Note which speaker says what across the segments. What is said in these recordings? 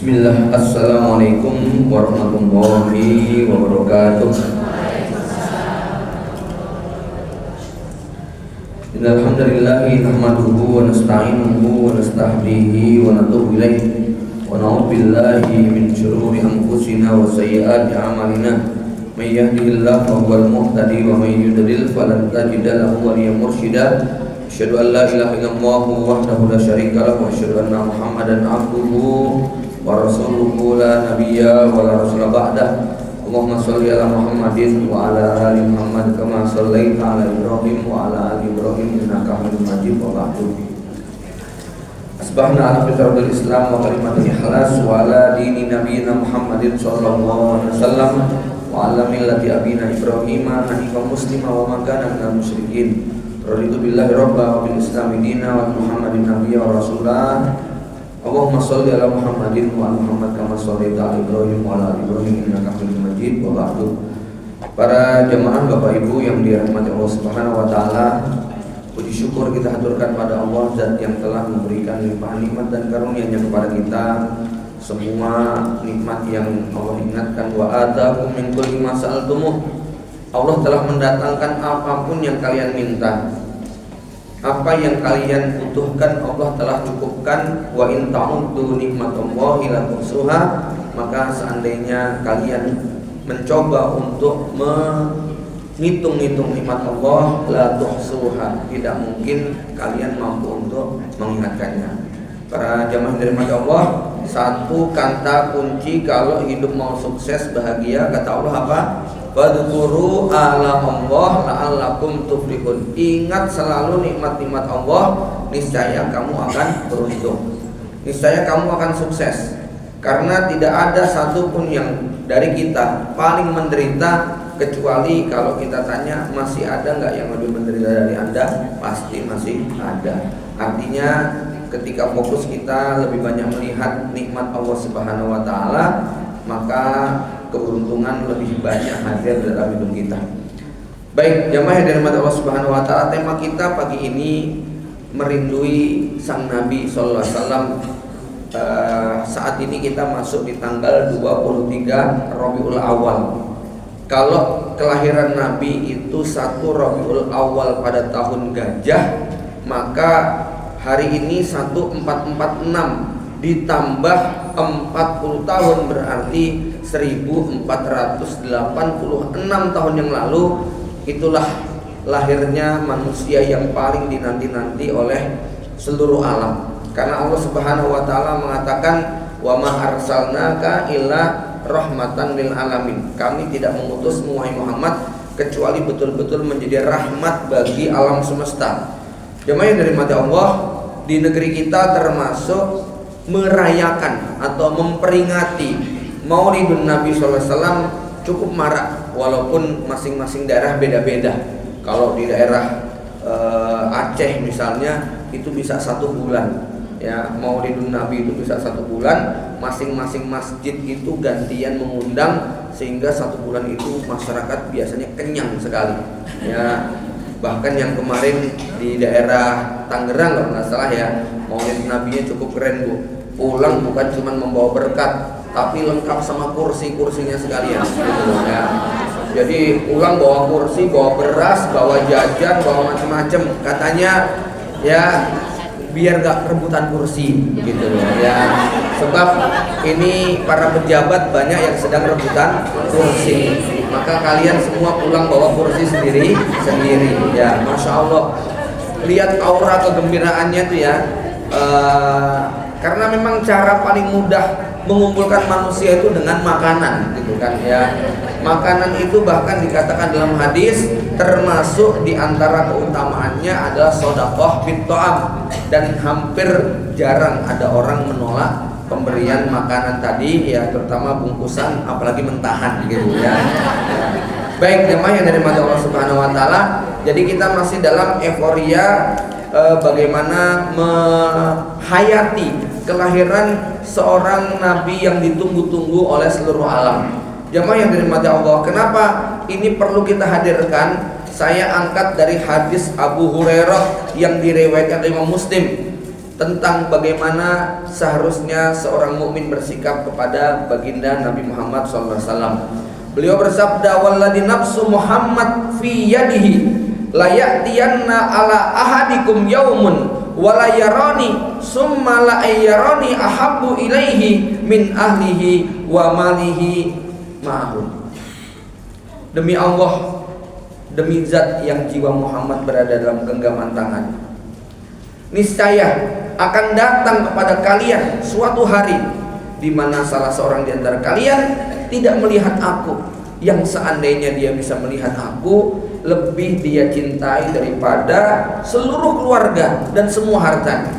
Speaker 1: Bismillah, Assalamualaikum warahmatullahi wabarakatuh. Innalhamdulillahi nahmaduhu wa nasta'inuhu wa nastahdihi wa natubu ilaih wa na'udzu billahi min syururi anfusina wa sayyiati a'malina. May yahdihillahu fahuwal muhtadi wa may yudlil falan tajida lahu waliyyan mursyida. Asyhadu an la ilaha illallah wahdahu la syarika lahu wa asyhadu anna Muhammadan abduhu wa rasuluhu la nabiyya wa la rasula ba'dah. Allahumma sholli ala Muhammadin wa ala ali Muhammad kama shallaita ala Ibrahim wa ala ali Ibrahim innaka Hamidum Majid wa ba'du. Asbahna ala fitratil Islam wa kalimatul ikhlas wa ala dini nabiyyina Muhammadin sallallahu alaihi wasallam wa ala millati abina Ibrahim hanifan muslima wa ma kana minal musyrikin. Raditu billahi rabba wa bil islami dina wa Muhammadin nabiyya wa rasulah. Allahumma sholli ala Muhammadin wa ala Muhammad kama shallaita ala Ibrahim wa ala ali Ibrahim innaka Hamidum Majid wa ba'du. Para jemaah Bapak Ibu yang dirahmati Allah Subhanahu wa taala, puji syukur kita haturkan pada Allah Zat yang telah memberikan limpahan nikmat dan karunia-Nya kepada kita. Semua nikmat yang Allah ingatkan, wa ataakum min kulli ma sa'altumuh. Allah telah mendatangkan apapun yang kalian minta. Apa yang kalian butuhkan Allah telah cukupkan. Wa in ta'uddu nikmatallahi la tuhsuha. Maka seandainya kalian mencoba untuk menghitung-hitung nikmat Allah, la tuhsuha, tidak mungkin kalian mampu untuk mengingatkannya. Para jamaah dari Allah, satu kata kunci kalau hidup mau sukses bahagia, kata Allah apa? Wadhkuru ala Allah la'allakum tuflihun. Ingat selalu nikmat-nikmat Allah, niscaya kamu akan beruntung, niscaya kamu akan sukses. Karena tidak ada satupun yang dari kita paling menderita, kecuali kalau kita tanya masih ada nggak yang lebih menderita dari Anda? Pasti masih ada. Artinya ketika fokus kita lebih banyak melihat nikmat Allah Subhanahu wa taala, maka keberuntungan lebih banyak hadir dalam hidup kita. Baik, jamaah yang dirahmati Allah Subhanahu wa taala, tema kita pagi ini merindui sang Nabi sallallahu alaihi wasallam. Saat ini kita masuk di tanggal 23 Rabiul Awal. Kalau kelahiran Nabi itu 1 Rabiul Awal pada tahun Gajah, maka hari ini 1446 ditambah 40 tahun berarti 1486 tahun yang lalu. Itulah lahirnya manusia yang paling dinanti-nanti oleh seluruh alam. Karena Allah Subhanahu wa taala mengatakan, wa ma arsalnaka illa rahmatan lil alamin. Kami tidak mengutusmu wahai Muhammad kecuali betul-betul menjadi rahmat bagi alam semesta. Jemaah yang dirahmati Allah, di negeri kita termasuk merayakan atau memperingati Maulidun Nabi SAW cukup marak, walaupun masing-masing daerah beda-beda. Kalau di daerah Aceh misalnya itu bisa 1 bulan, ya, Maulidun Nabi itu bisa 1 bulan. Masing-masing masjid itu gantian mengundang, sehingga 1 bulan itu masyarakat biasanya kenyang sekali, ya. Bahkan yang kemarin di daerah Tangerang kalau nggak salah ya, Maulid Nabinya cukup keren Bu. Pulang bukan cuma membawa berkat, tapi lengkap sama kursi-kursinya sekalian gitu, ya. Jadi pulang bawa kursi, bawa beras, bawa jajan, bawa macam-macam. Katanya ya biar gak rebutan kursi gitu loh, ya. Sebab ini para pejabat banyak yang sedang rebutan kursi. Maka kalian semua pulang bawa kursi sendiri, ya. Masya Allah, lihat aura kegembiraannya tuh ya. Karena memang cara paling mudah mengumpulkan manusia itu dengan makanan, gitu kan ya. Makanan itu bahkan dikatakan dalam hadis termasuk diantara keutamaannya adalah sedekah bit ta'am, dan hampir jarang ada orang menolak pemberian makanan tadi, ya, terutama bungkusan, apalagi mentahan gitu ya. Baik, jemaah yang dari Allah Subhanahu wa taala, jadi kita masih dalam euforia bagaimana menghayati kelahiran seorang nabi yang ditunggu-tunggu oleh seluruh alam. Jemaah yang dirahmati Allah, kenapa ini perlu kita hadirkan? Saya angkat dari hadis Abu Hurairah yang diriwayatkan Imam Muslim. tentang bagaimana seharusnya seorang mukmin bersikap kepada baginda Nabi Muhammad SAW. Beliau bersabda, "Walladzi nafsu Muhammad fi yadihi la ya'tiyanna ala ahadikum yaumun wala yarani summa la yarani ahabbu ilaihi min ahlihi wa malihi ma'ahu." Demi Allah, demi zat yang jiwa Muhammad berada dalam genggaman tangan, niscaya akan datang kepada kalian suatu hari di mana salah seorang di antara kalian tidak melihat aku, yang seandainya dia bisa melihat aku, lebih dia cintai daripada seluruh keluarga dan semua hartanya.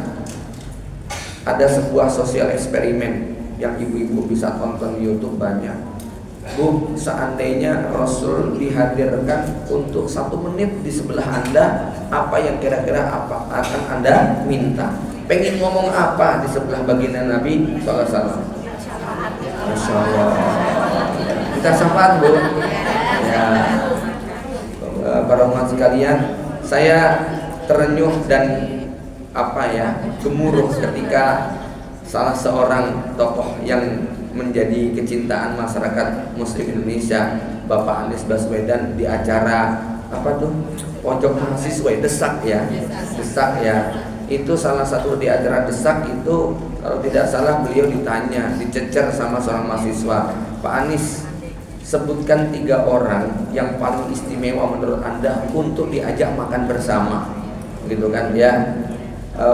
Speaker 1: Ada sebuah sosial eksperimen yang ibu-ibu bisa tonton di YouTube banyak. Bu, seandainya Rasul dihadirkan untuk 1 menit di sebelah Anda, apa yang kira-kira apa akan Anda minta? Pengen ngomong apa di sebelah baginda Nabi SAW? Masya Allah. Kita syafaat, Bu. Ya, para umat sekalian, saya terenyuh dan gemuruh ketika salah seorang tokoh yang menjadi kecintaan masyarakat Muslim Indonesia, Bapak Anies Baswedan, di acara pojok mahasiswa, desak ya. Itu salah satu di acara desak itu, kalau tidak salah beliau ditanya, dicecer sama seorang mahasiswa, "Pak Anies, sebutkan 3 orang yang paling istimewa menurut Anda untuk diajak makan bersama." Gitu kan ya.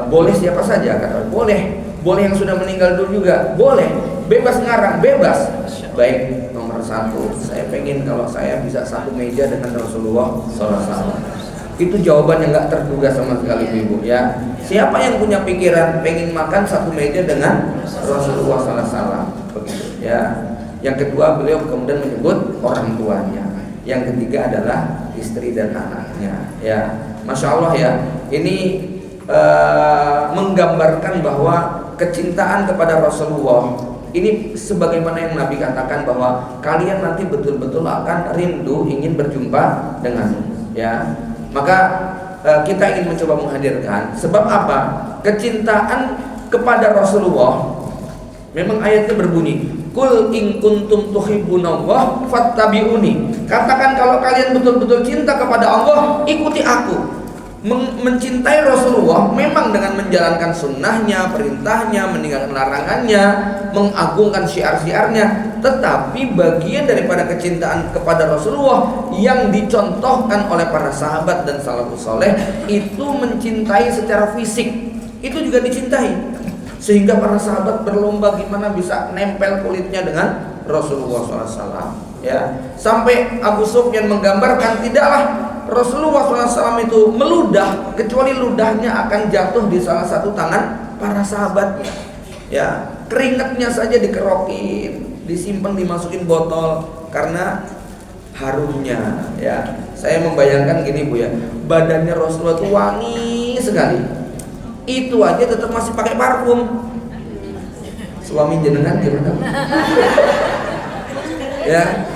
Speaker 1: Boleh siapa saja, kata. Boleh yang sudah meninggal dulu juga, boleh. Bebas ngarang, bebas. Baik, nomor 1, saya pengen kalau saya bisa satu meja dengan Rasulullah SAW. Itu jawaban yang nggak terduga sama sekali, Ibu ya. Siapa yang punya pikiran pengen makan satu meja dengan Rasulullah SAW? Begitu ya. Yang kedua, beliau kemudian menyebut orang tuanya. Yang ketiga adalah istri dan anaknya. Ya, Masya Allah ya. Ini menggambarkan bahwa kecintaan kepada Rasulullah ini sebagaimana yang Nabi katakan, bahwa kalian nanti betul-betul akan rindu ingin berjumpa denganmu ya. Maka kita ingin mencoba menghadirkan, sebab apa? Kecintaan kepada Rasulullah, memang ayatnya berbunyi, "Qul in kuntum tuhibbunallah fattabi'uni." Katakan kalau kalian betul-betul cinta kepada Allah, ikuti aku. Mencintai Rasulullah memang dengan menjalankan sunnahnya, perintahnya, meninggalkan larangannya, mengagungkan syiar-syiarnya. Tetapi bagian daripada kecintaan kepada Rasulullah yang dicontohkan oleh para sahabat dan salafus soleh itu mencintai secara fisik. Itu juga dicintai, sehingga para sahabat berlomba gimana bisa nempel kulitnya dengan Rasulullah SAW ya. Sampai Abu Sufyan menggambarkan, tidaklah Rasulullah SAW itu meludah kecuali ludahnya akan jatuh di salah satu tangan para sahabatnya ya. Keringatnya saja dikerokin, disimpan, dimasukin botol karena harumnya ya. Saya membayangkan gini, Bu ya, badannya Rasulullah itu wangi sekali, itu aja tetap masih pakai parfum. Suami jenengan gimana? Ya,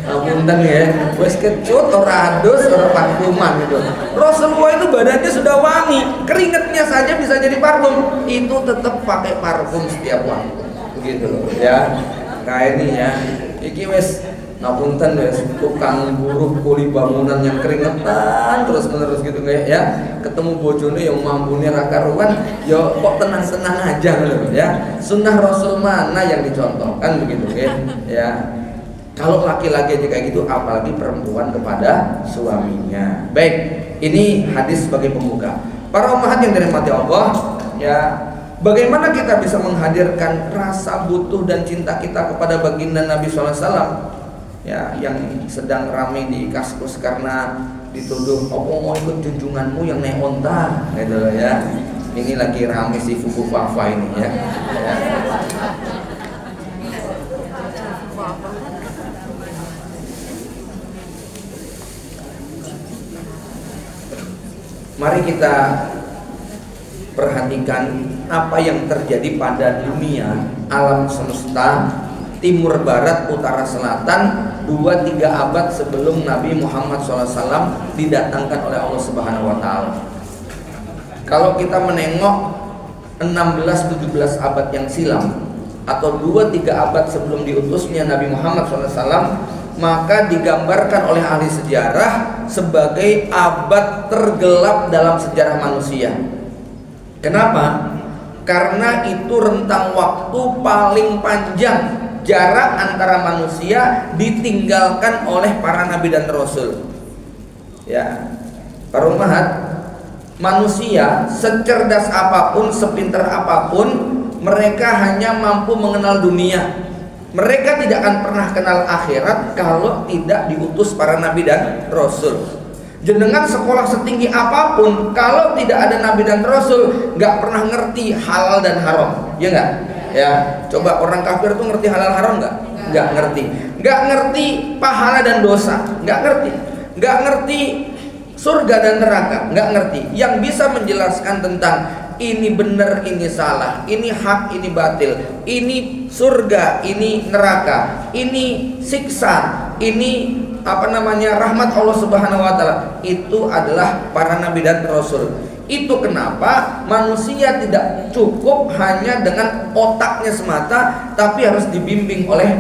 Speaker 1: apunten ya, wes kecut, ora adus, ora parfuman gitu. Rasulullah itu badannya sudah wangi, keringatnya saja bisa jadi parfum, itu tetap pakai parfum setiap waktu, begitu ya. Kayak ini ya, iki wes ngapunten wes tukang buruh kuli bangunan yang keringetan terus menerus gitu ya. Ketemu bojone yang mampune ra karuan, ya kok tenang-tenang aja loh ya. Sunnah Rasul mana yang dicontohkan begitu ya. Kalau laki-laki aja kayak gitu, apalagi perempuan kepada suaminya. Baik, ini hadis sebagai pembuka. Para ummahat yang dirahmati Allah ya, bagaimana kita bisa menghadirkan rasa butuh dan cinta kita kepada baginda Nabi SAW ya, yang sedang ramai di Kaskus karena dituduh mau ikut junjunganmu yang naik onta gitu ya. Ini lagi ramai si Fufu Fafa ini ya. Mari kita perhatikan apa yang terjadi pada dunia, alam semesta, timur barat, utara selatan, 2-3 abad sebelum Nabi Muhammad SAW didatangkan oleh Allah Subhanahu wa Ta'ala. Kalau kita menengok 16-17 abad yang silam atau 2-3 abad sebelum diutusnya Nabi Muhammad SAW, maka digambarkan oleh ahli sejarah sebagai abad tergelap dalam sejarah manusia. Kenapa? Karena itu rentang waktu paling panjang jarak antara manusia ditinggalkan oleh para nabi dan rasul. Ya, para umat, manusia secerdas apapun, sepintar apapun, mereka hanya mampu mengenal dunia. Mereka tidak akan pernah kenal akhirat kalau tidak diutus para nabi dan rasul. Jenengan sekolah setinggi apapun, kalau tidak ada nabi dan rasul, nggak pernah ngerti halal dan haram, ya nggak? Ya, coba orang kafir tuh ngerti halal haram nggak? Nggak ngerti. Nggak ngerti pahala dan dosa, nggak ngerti. Nggak ngerti surga dan neraka, nggak ngerti. Yang bisa menjelaskan tentang ini benar, ini salah, ini hak, ini batil, ini surga, ini neraka, ini siksa, ini rahmat Allah Subhanahu wa taala, itu adalah para nabi dan rasul. Itu kenapa manusia tidak cukup hanya dengan otaknya semata, tapi harus dibimbing oleh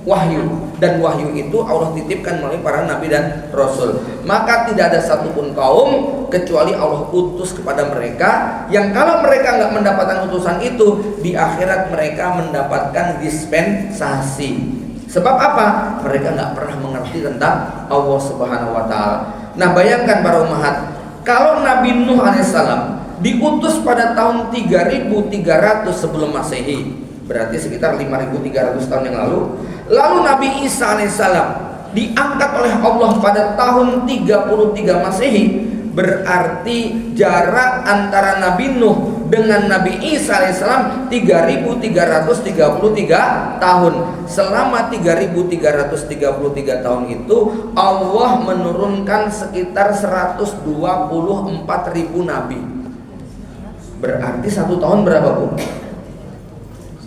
Speaker 1: wahyu. Dan wahyu itu Allah titipkan melalui para nabi dan rasul. Maka tidak ada satupun kaum kecuali Allah utus kepada mereka, yang kalau mereka nggak mendapatkan utusan itu, di akhirat mereka mendapatkan dispensasi. Sebab apa? Mereka nggak pernah mengerti tentang Allah Subhanahu wa taala. Nah, bayangkan para umat, kalau Nabi Nuh alaihissalam diutus pada tahun 3300 sebelum Masehi, berarti sekitar 5300 tahun yang lalu. Lalu Nabi Isa alaihissalam diangkat oleh Allah pada tahun 33 Masehi, berarti jarak antara Nabi Nuh dengan Nabi Isa alaihissalam 3333 tahun. Selama 3333 tahun itu Allah menurunkan sekitar 124.000 nabi. Berarti satu tahun berapa, Bu?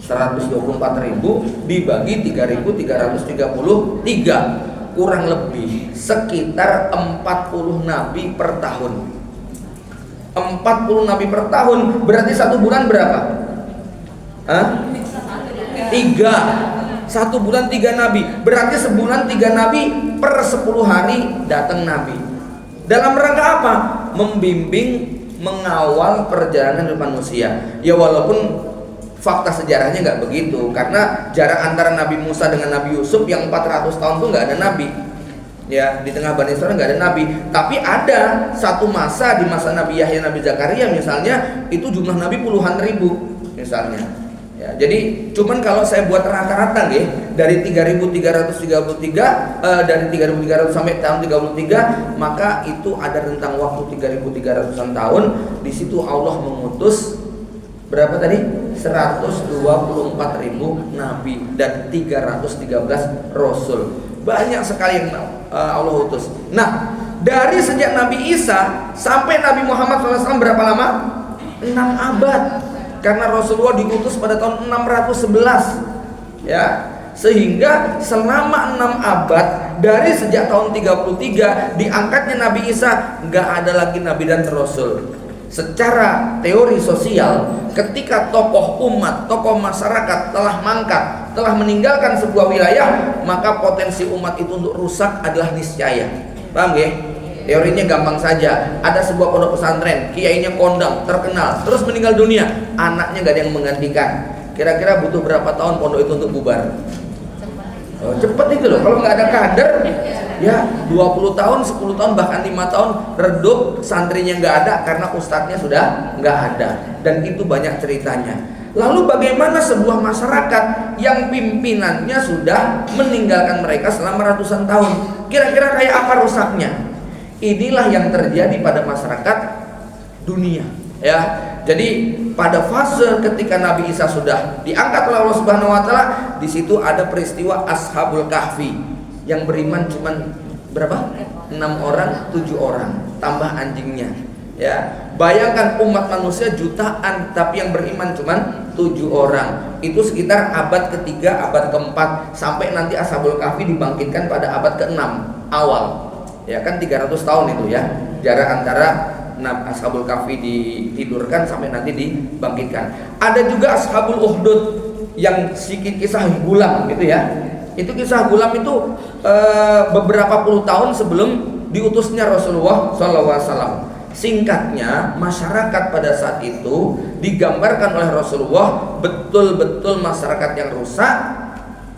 Speaker 1: 124.000 dibagi 3.333, kurang lebih sekitar 40 nabi per tahun. 40 nabi per tahun berarti satu bulan berapa? 3. Satu bulan 3 nabi, berarti sebulan 3 nabi, per 10 hari datang nabi. Dalam rangka apa? Membimbing, mengawal perjalanan hidup manusia. Ya walaupun fakta sejarahnya nggak begitu, karena jarak antara Nabi Musa dengan Nabi Yusuf yang 400 tahun tuh nggak ada nabi. Ya, di tengah Bani Israil nggak ada nabi. Tapi ada satu masa, di masa Nabi Yahya, Nabi Zakaria misalnya, itu jumlah nabi puluhan ribu misalnya. Ya, jadi cuman kalau saya buat rata-rata dari 3333 dari 3300 sampai tahun 33, maka itu ada rentang waktu 3300-an tahun. Di situ Allah mengutus berapa tadi? 124.000 nabi dan 313 rasul. Banyak sekali yang Allah utus. Nah, dari sejak Nabi Isa sampai Nabi Muhammad SAW berapa lama? 6 abad. Karena Rasulullah diutus pada tahun 611. Ya, sehingga selama 6 abad, dari sejak tahun 33 diangkatnya Nabi Isa, nggak ada lagi nabi dan rasul. Secara teori sosial, ketika tokoh umat, tokoh masyarakat telah mangkat, telah meninggalkan sebuah wilayah, maka potensi umat itu untuk rusak adalah niscaya. Paham ya? Teorinya gampang saja. Ada sebuah pondok pesantren, kiainya kondang, terkenal, terus meninggal dunia, anaknya gak ada yang menggantikan. Kira-kira butuh berapa tahun pondok itu untuk bubar? Cepet itu loh. Kalau nggak ada kader, ya 20 tahun, 10 tahun, bahkan 5 tahun redup, santrinya nggak ada karena ustadznya sudah nggak ada. Dan itu banyak ceritanya. Lalu bagaimana sebuah masyarakat yang pimpinannya sudah meninggalkan mereka selama ratusan tahun? Kira-kira kayak apa rusaknya? Inilah yang terjadi pada masyarakat dunia, ya. Jadi pada fase ketika Nabi Isa sudah diangkat oleh Allah Subhanahu wa taala, di situ ada peristiwa Ashabul Kahfi. Yang beriman cuma berapa? 6 orang, 7 orang, tambah anjingnya. Ya, bayangkan umat manusia jutaan, tapi yang beriman cuma 7 orang. Itu sekitar abad ketiga, abad keempat, sampai nanti Ashabul Kahfi dibangkitkan pada abad ke-6 awal. Ya kan 300 tahun itu ya, jarak antara Ashabul Kahfi ditidurkan sampai nanti dibangkitkan. Ada juga Ashabul Ukhdud yang kisah Gulam gitu ya. Itu kisah Gulam itu beberapa puluh tahun sebelum diutusnya Rasulullah SAW. Singkatnya, masyarakat pada saat itu digambarkan oleh Rasulullah betul-betul masyarakat yang rusak.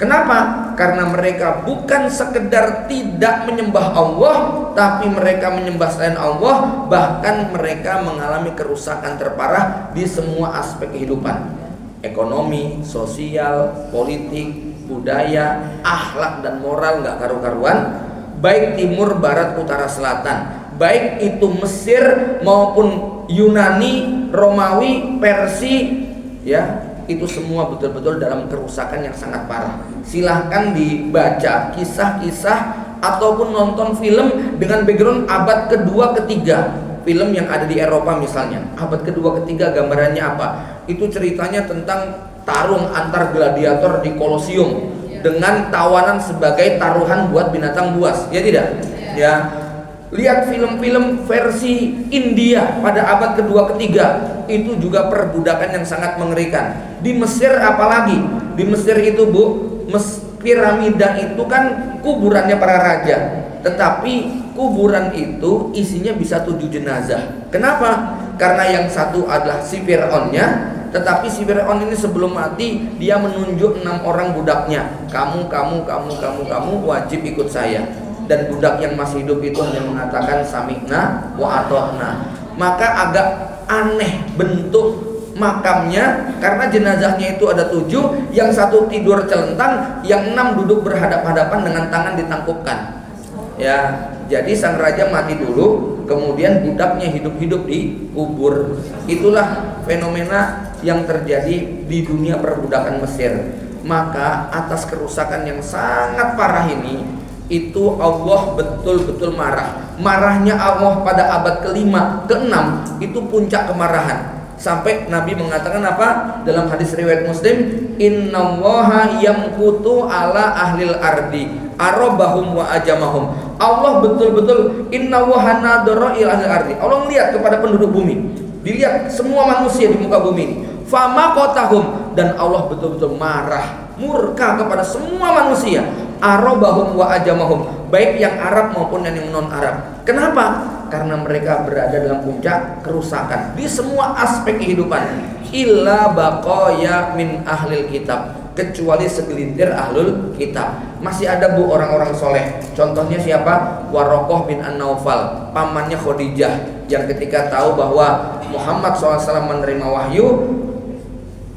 Speaker 1: Kenapa? Karena mereka bukan sekedar tidak menyembah Allah, tapi mereka menyembah selain Allah. Bahkan mereka mengalami kerusakan terparah di semua aspek kehidupan: ekonomi, sosial, politik, budaya, akhlak dan moral nggak karu-karuan. Baik timur, barat, utara, selatan, baik itu Mesir maupun Yunani, Romawi, Persia, ya, itu semua betul-betul dalam kerusakan yang sangat parah. Silahkan dibaca kisah-kisah ataupun nonton film dengan background abad kedua ketiga. Film yang ada di Eropa misalnya, abad kedua ketiga, gambarannya apa? Itu ceritanya tentang tarung antar gladiator di Kolosium dengan tawanan sebagai taruhan buat binatang buas, ya tidak? Ya. Lihat film-film versi India pada abad kedua ketiga, itu juga perbudakan yang sangat mengerikan. Di Mesir apalagi, di Mesir itu piramida itu kan kuburannya para raja, tetapi kuburan itu isinya bisa 7 jenazah. Kenapa? Karena yang satu adalah si Fir'aunnya, tetapi si Fir'aun ini sebelum mati dia menunjuk 6 orang budaknya. Kamu wajib ikut saya. Dan budak yang masih hidup itu hanya mengatakan sami'na wa ato'na. Maka agak aneh bentuk makamnya, karena jenazahnya itu ada 7, yang satu tidur celentang, yang 6 duduk berhadap-hadapan dengan tangan ditangkupkan. Ya, jadi sang raja mati dulu, kemudian budaknya hidup-hidup di kubur. Itulah fenomena yang terjadi di dunia perbudakan Mesir. Maka atas kerusakan yang sangat parah ini, itu Allah betul-betul marah. Marahnya Allah pada abad ke-5, ke-6 itu puncak kemarahan. Sampai Nabi mengatakan apa? Dalam hadis riwayat Muslim, innallaha yamkutu ala ahlil ardi arabahum wa ajamahum. Allah betul-betul innallaha nadara ila ahlil ardi. Allah melihat kepada penduduk bumi. Dilihat semua manusia di muka bumi ini. Fama qatahum, dan Allah betul-betul marah, murka kepada semua manusia. Arabahum wa ajamahum, baik yang Arab maupun yang non Arab. Kenapa? Karena mereka berada dalam puncak kerusakan di semua aspek kehidupan. Illa baqaya min ahlil kitab, kecuali segelintir ahlul kitab. Masih ada orang-orang soleh. Contohnya siapa? Waraqah bin An-Naufal, pamannya Khadijah, yang ketika tahu bahwa Muhammad SAW menerima wahyu,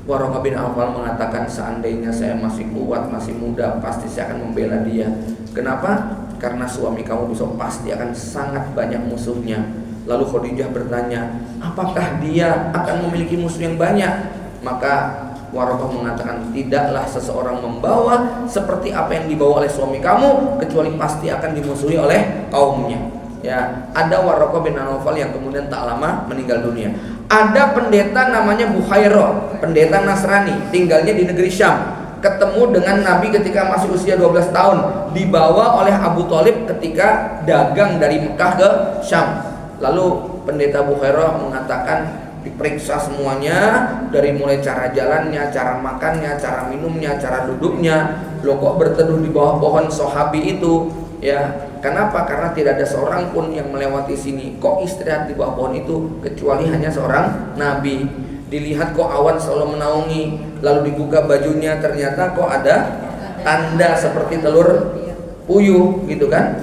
Speaker 1: Waraqah bin Awfal mengatakan, seandainya saya masih kuat, masih muda, pasti saya akan membela dia. Kenapa? Karena suami kamu besok pasti akan sangat banyak musuhnya. Lalu Khadijah bertanya, apakah dia akan memiliki musuh yang banyak? Maka Waraqah mengatakan, tidaklah seseorang membawa seperti apa yang dibawa oleh suami kamu, kecuali pasti akan dimusuhi oleh kaumnya. Ya, ada Waraqah bin Nawfal yang kemudian tak lama meninggal dunia. Ada pendeta namanya Bukhairah, pendeta Nasrani, tinggalnya di negeri Syam. Ketemu dengan Nabi ketika masih usia 12 tahun, dibawa oleh Abu Thalib ketika dagang dari Mekah ke Syam. Lalu pendeta Bukhairah mengatakan, diperiksa semuanya, dari mulai cara jalannya, cara makannya, cara minumnya, cara duduknya. Loh, kok berteduh di bawah pohon Sahabi itu? Ya, kenapa? Karena tidak ada seorang pun yang melewati sini. Kok istirahat di bawah pohon itu, kecuali hanya seorang nabi. Dilihat kok awan selalu menaungi, lalu dibuka bajunya, ternyata kok ada tanda seperti telur puyuh gitu kan.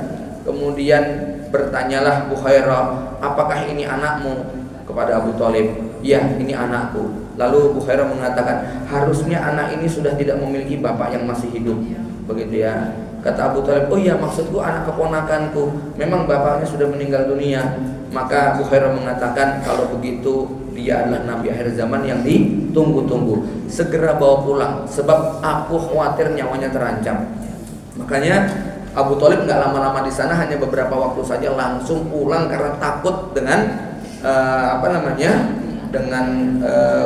Speaker 1: Kemudian bertanyalah Bukhairah, apakah ini anakmu? Kepada Abu Thalib, ya, ini anakku. Lalu Bukhairah mengatakan, harusnya anak ini sudah tidak memiliki bapak yang masih hidup. Begitu ya. Kata Abu Thalib, oh iya, maksudku anak keponakanku, memang bapaknya sudah meninggal dunia. Maka Bukhairah mengatakan, kalau begitu dia adalah nabi akhir zaman yang ditunggu-tunggu. Segera bawa pulang, sebab aku khawatir nyawanya terancam. Makanya Abu Thalib nggak lama-lama di sana, hanya beberapa waktu saja langsung pulang karena takut dengan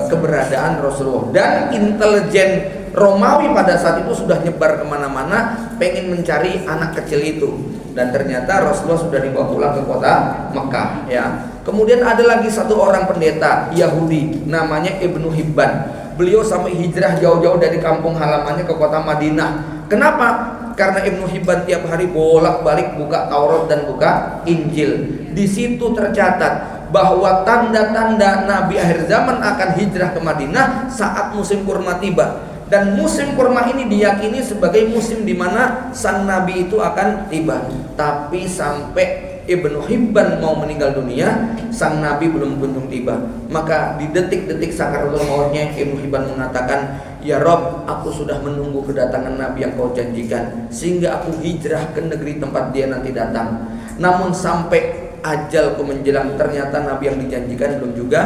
Speaker 1: keberadaan Rasulullah. Dan intelijen Romawi pada saat itu sudah nyebar kemana-mana, pengen mencari anak kecil itu. Dan ternyata Rasulullah sudah dibawa pulang ke kota Mekah. Ya, Kemudian ada lagi satu orang pendeta Yahudi namanya Ibnu Hibban. Beliau sampai hijrah jauh-jauh dari kampung halamannya ke kota Madinah. Kenapa? Karena Ibnu Hibban tiap hari bolak-balik buka Taurat dan buka Injil. Di situ tercatat bahwa tanda-tanda Nabi akhir zaman akan hijrah ke Madinah saat musim kurma tiba. Dan musim kurma ini diyakini sebagai musim di mana sang Nabi itu akan tiba. Tapi sampai Ibnu Hibban mau meninggal dunia, sang Nabi belum kunjung tiba. Maka di detik-detik sakaratul mautnya, Ibnu Hibban mengatakan, "Ya Rob, aku sudah menunggu kedatangan Nabi yang kau janjikan, sehingga aku hijrah ke negeri tempat dia nanti datang. Namun sampai ajalku menjelang, ternyata Nabi yang dijanjikan belum juga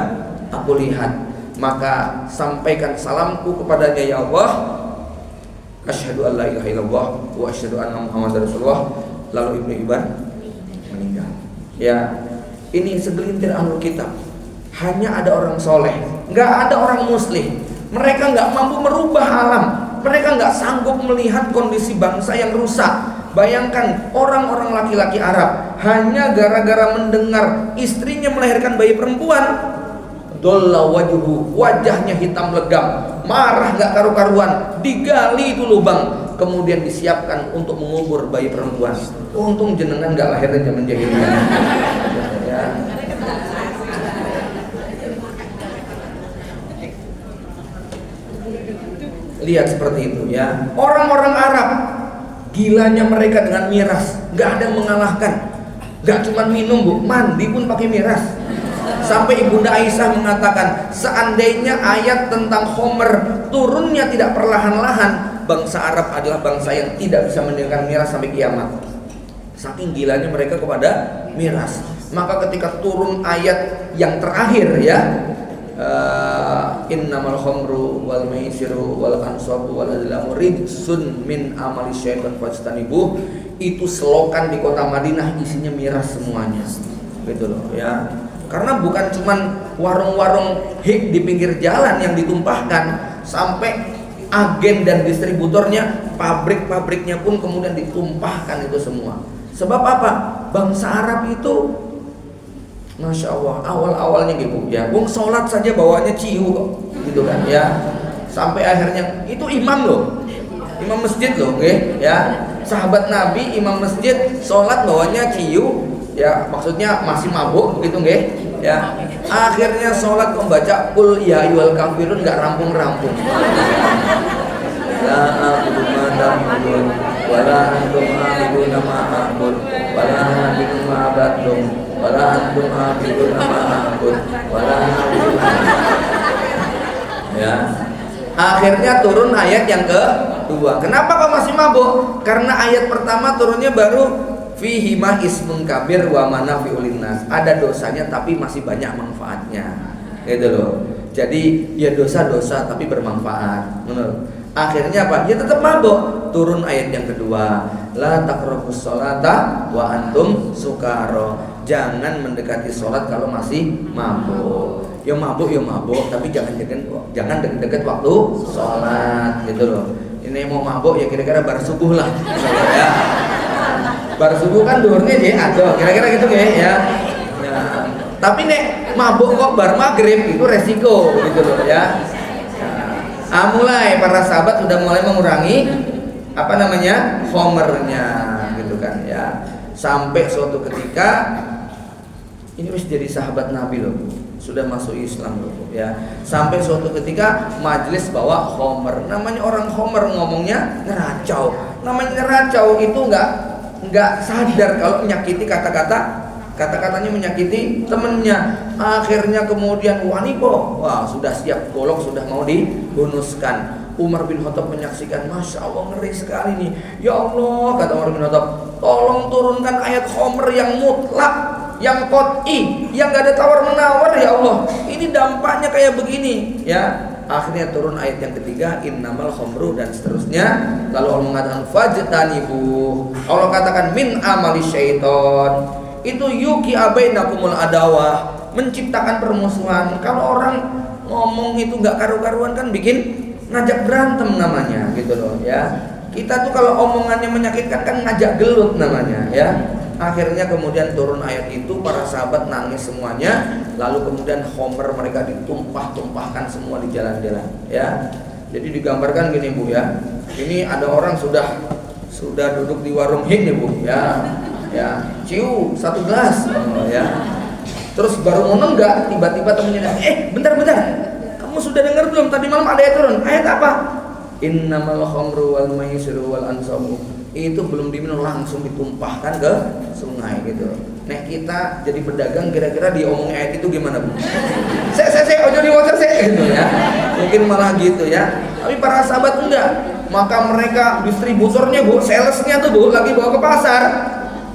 Speaker 1: aku lihat. Maka sampaikan salamku kepadanya, ya Allah, asyhadu an la ilaha illallah wa asyhadu anna Muhammadar Rasulullah." Lalu Ibnu Hibban meninggal. Ya, ini segelintir ahlul kitab. Hanya ada orang soleh, nggak ada orang muslim. Mereka nggak mampu merubah alam. Mereka nggak sanggup melihat kondisi bangsa yang rusak. Bayangkan orang-orang laki-laki Arab hanya gara-gara mendengar istrinya melahirkan bayi perempuan, dolla wajhu, wajahnya hitam legam, marah nggak karu-karuan, digali itu lubang, kemudian disiapkan untuk mengubur bayi perempuan. Untung jenengan nggak lahir dari zaman jahiliyah. Ya. Lihat seperti itu ya. Orang-orang Arab, gilanya mereka dengan miras, nggak ada yang mengalahkan. Nggak cuma minum bu, mandi pun pakai miras. Sampai Ibunda Aisyah mengatakan, seandainya ayat tentang Homer turunnya tidak perlahan-lahan, bangsa Arab adalah bangsa yang tidak bisa meninggalkan miras sampai kiamat. Saking gilanya mereka kepada miras. Maka ketika turun ayat yang terakhir ya, innamal khamru wal maisiru wal ansabu wal azlamu rijsun min amali syaitan fajtanibuh, itu selokan di kota Madinah isinya miras semuanya. Gitu loh ya. Karena bukan cuman warung-warung hik di pinggir jalan yang ditumpahkan, sampai agen dan distributornya, pabrik-pabriknya pun kemudian ditumpahkan itu semua. Sebab apa? Bangsa Arab itu, Masya Allah, awal-awalnya gitu ya, bung sholat saja bawanya ciu kok, gitu kan ya. Sampai akhirnya itu imam loh, imam masjid loh, okay? Ya. Sahabat Nabi imam masjid sholat bawanya ciu, ya maksudnya masih mabuk begitu nggih ya. Akhirnya sholat membaca qul ya ayyuhal kafirun nggak rampung-rampung. La a'budu ma ta'budun wala antum a'buduna ma a'bud wala antum ma'budun wala antum a'buduna ma a'bud wala ya. Akhirnya turun ayat yang kedua. Kenapa kok masih mabuk? Karena ayat pertama turunnya baru fihi ma ismun kabir wa manafi'ul linnas. Ada dosanya tapi masih banyak manfaatnya. Gitu loh. Jadi ya dosa-dosa tapi bermanfaat. Menurut. Akhirnya apa? Ya tetap mabuk. Turun ayat yang kedua. La taqrabus sholata wa antum sukaro. Jangan mendekati sholat kalau masih mabuk. Ya mabuk, tapi jangan deket waktu sholat gitu loh. Ini mau mabuk ya kira-kira bar subuh lah. Ya. Bar subuh kan duhurnya dia ada, kira-kira gitu ya. Tapi nek mabuk kok bar maghrib itu resiko gitu loh ya. Mulai para sahabat sudah mulai mengurangi homernya gitu kan ya. Sampai suatu ketika ini harus jadi sahabat Nabi loh, sudah masuk Islam loh ya. Sampai suatu ketika majelis bawa homer. Namanya orang homer ngomongnya ngeracau. Namanya ngeracau itu nggak sadar kalau menyakiti kata-katanya menyakiti temennya. Akhirnya kemudian wanipo, wah sudah siap golok, sudah mau dibunuskan. Umar bin Khattab menyaksikan, Masya Allah ngeri sekali nih. Ya Allah, kata Umar bin Khattab, tolong turunkan ayat homer yang mutlak, yang qot'i, yang gak ada tawar menawar ya Allah. Ini dampaknya kayak begini ya. Akhirnya turun ayat yang ketiga, innamal khamru dan seterusnya. Lalu Allah mengatakan fajtanibuh. Allah katakan min amali syaiton. Itu yuki abainakumul adawah, menciptakan permusuhan. Kalau orang ngomong itu gak karu-karuan kan bikin ngajak berantem namanya gitu loh ya. Kita tuh kalau omongannya menyakitkan kan ngajak gelut namanya ya. Akhirnya kemudian turun ayat itu, para sahabat nangis semuanya. Lalu kemudian homer mereka ditumpahkan semua di jalan-jalan, ya. Jadi digambarkan gini Bu ya. Ini ada orang sudah duduk di warung hit nih Bu, ya. Ya, ciu 1 gelas, ya. Terus baru mau nenggak, tiba-tiba temennya, bentar, kamu sudah dengar belum? Tadi malam ada ayat turun. Ayat apa? Innamal khamru wal maisiru wal ansabu. Itu belum diminum langsung ditumpahkan ke sungai gitu. Nah kita jadi pedagang, kira-kira diomongin ayat itu gimana Bu? Ojo diwaca gitu ya. Mungkin malah gitu ya. Tapi para sahabat enggak. Maka mereka distributornya Bu, salesnya tuh Bu, lagi bawa ke pasar,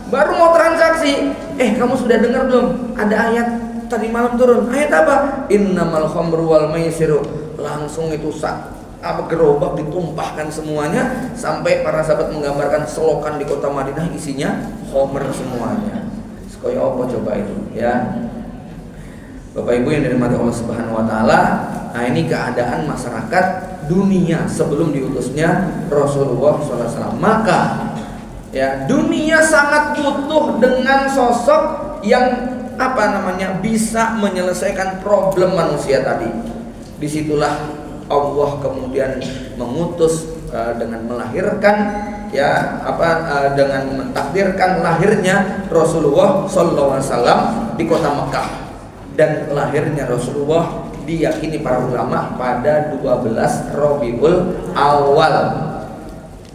Speaker 1: baru mau transaksi. Kamu sudah dengar belum? Ada ayat tadi malam turun. Ayat apa? Innamal khamru wal maisiru. Langsung itu gerobak ditumpahkan semuanya, sampai para sahabat menggambarkan selokan di kota Madinah isinya khamr semuanya. Sekaya apa coba itu, ya. Bapak Ibu yang dirahmati Allah Subhanahu wa taala. Nah, ini keadaan masyarakat dunia sebelum diutusnya Rasulullah SAW. Maka ya, dunia sangat butuh dengan sosok yang bisa menyelesaikan problem manusia tadi. Disitulah Allah kemudian mengutus dengan melahirkan dengan mentakdirkan lahirnya Rasulullah SAW di kota Mekah. Dan lahirnya Rasulullah diyakini para ulama pada 12 Rabiul Awal.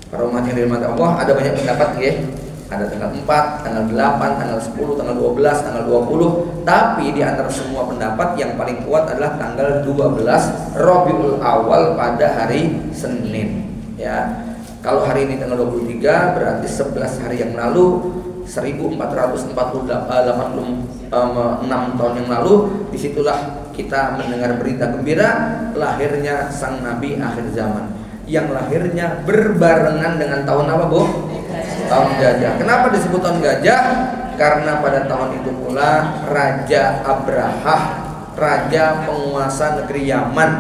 Speaker 1: Para umat yang dirahmati Allah, ada banyak pendapat ya. Ada tanggal 4, tanggal 8, tanggal 10, tanggal 12, tanggal 20. Tapi di antara semua pendapat yang paling kuat adalah tanggal 12 Rabiul Awal pada hari Senin, ya. Kalau hari ini tanggal 23 berarti 11 hari yang lalu, 1486 tahun yang lalu, disitulah kita mendengar berita gembira lahirnya sang Nabi akhir zaman, yang lahirnya berbarengan dengan tahun apa Bu? Tahun gajah. Kenapa disebut tahun gajah? Karena pada tahun itu pula Raja Abrahah, raja penguasa negeri Yaman,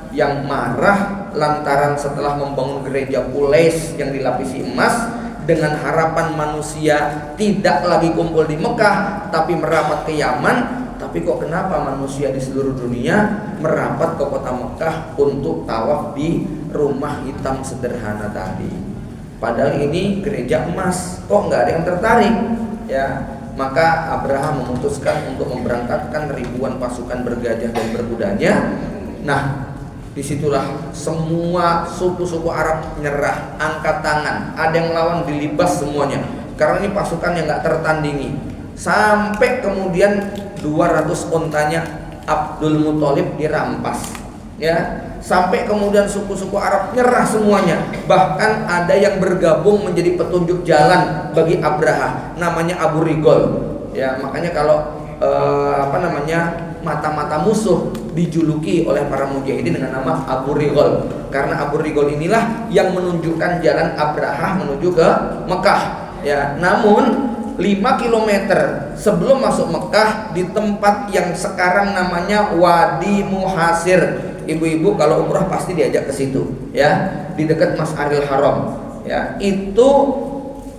Speaker 1: yang marah lantaran setelah membangun gereja Quraisy yang dilapisi emas, dengan harapan manusia tidak lagi kumpul di Mekah tapi merapat ke Yaman. Tapi kok kenapa manusia di seluruh dunia merapat ke kota Mekah untuk tawaf di rumah hitam sederhana tadi? Padahal ini gereja emas, kok nggak ada yang tertarik, ya? Maka Abraham memutuskan untuk memberangkatkan ribuan pasukan bergajah dan berkudanya. Nah, disitulah semua suku-suku Arab nyerah, angkat tangan, ada yang lawan, dilibas semuanya. Karena ini pasukan yang nggak tertandingi. Sampai kemudian 200 ontanya Abdul Muthalib dirampas, ya. Sampai kemudian suku-suku Arab nyerah semuanya. Bahkan ada yang bergabung menjadi petunjuk jalan bagi Abraha, namanya Abu Rigol, ya. Makanya kalau mata-mata musuh dijuluki oleh para mujahidin dengan nama Abu Rigol, karena Abu Rigol inilah yang menunjukkan jalan Abraha menuju ke Mekah, ya. Namun 5 km sebelum masuk Mekah, di tempat yang sekarang namanya Wadi Muhasir, ibu-ibu kalau umrah pasti diajak ke situ, ya, di dekat Mas'aril Haram, ya. Itu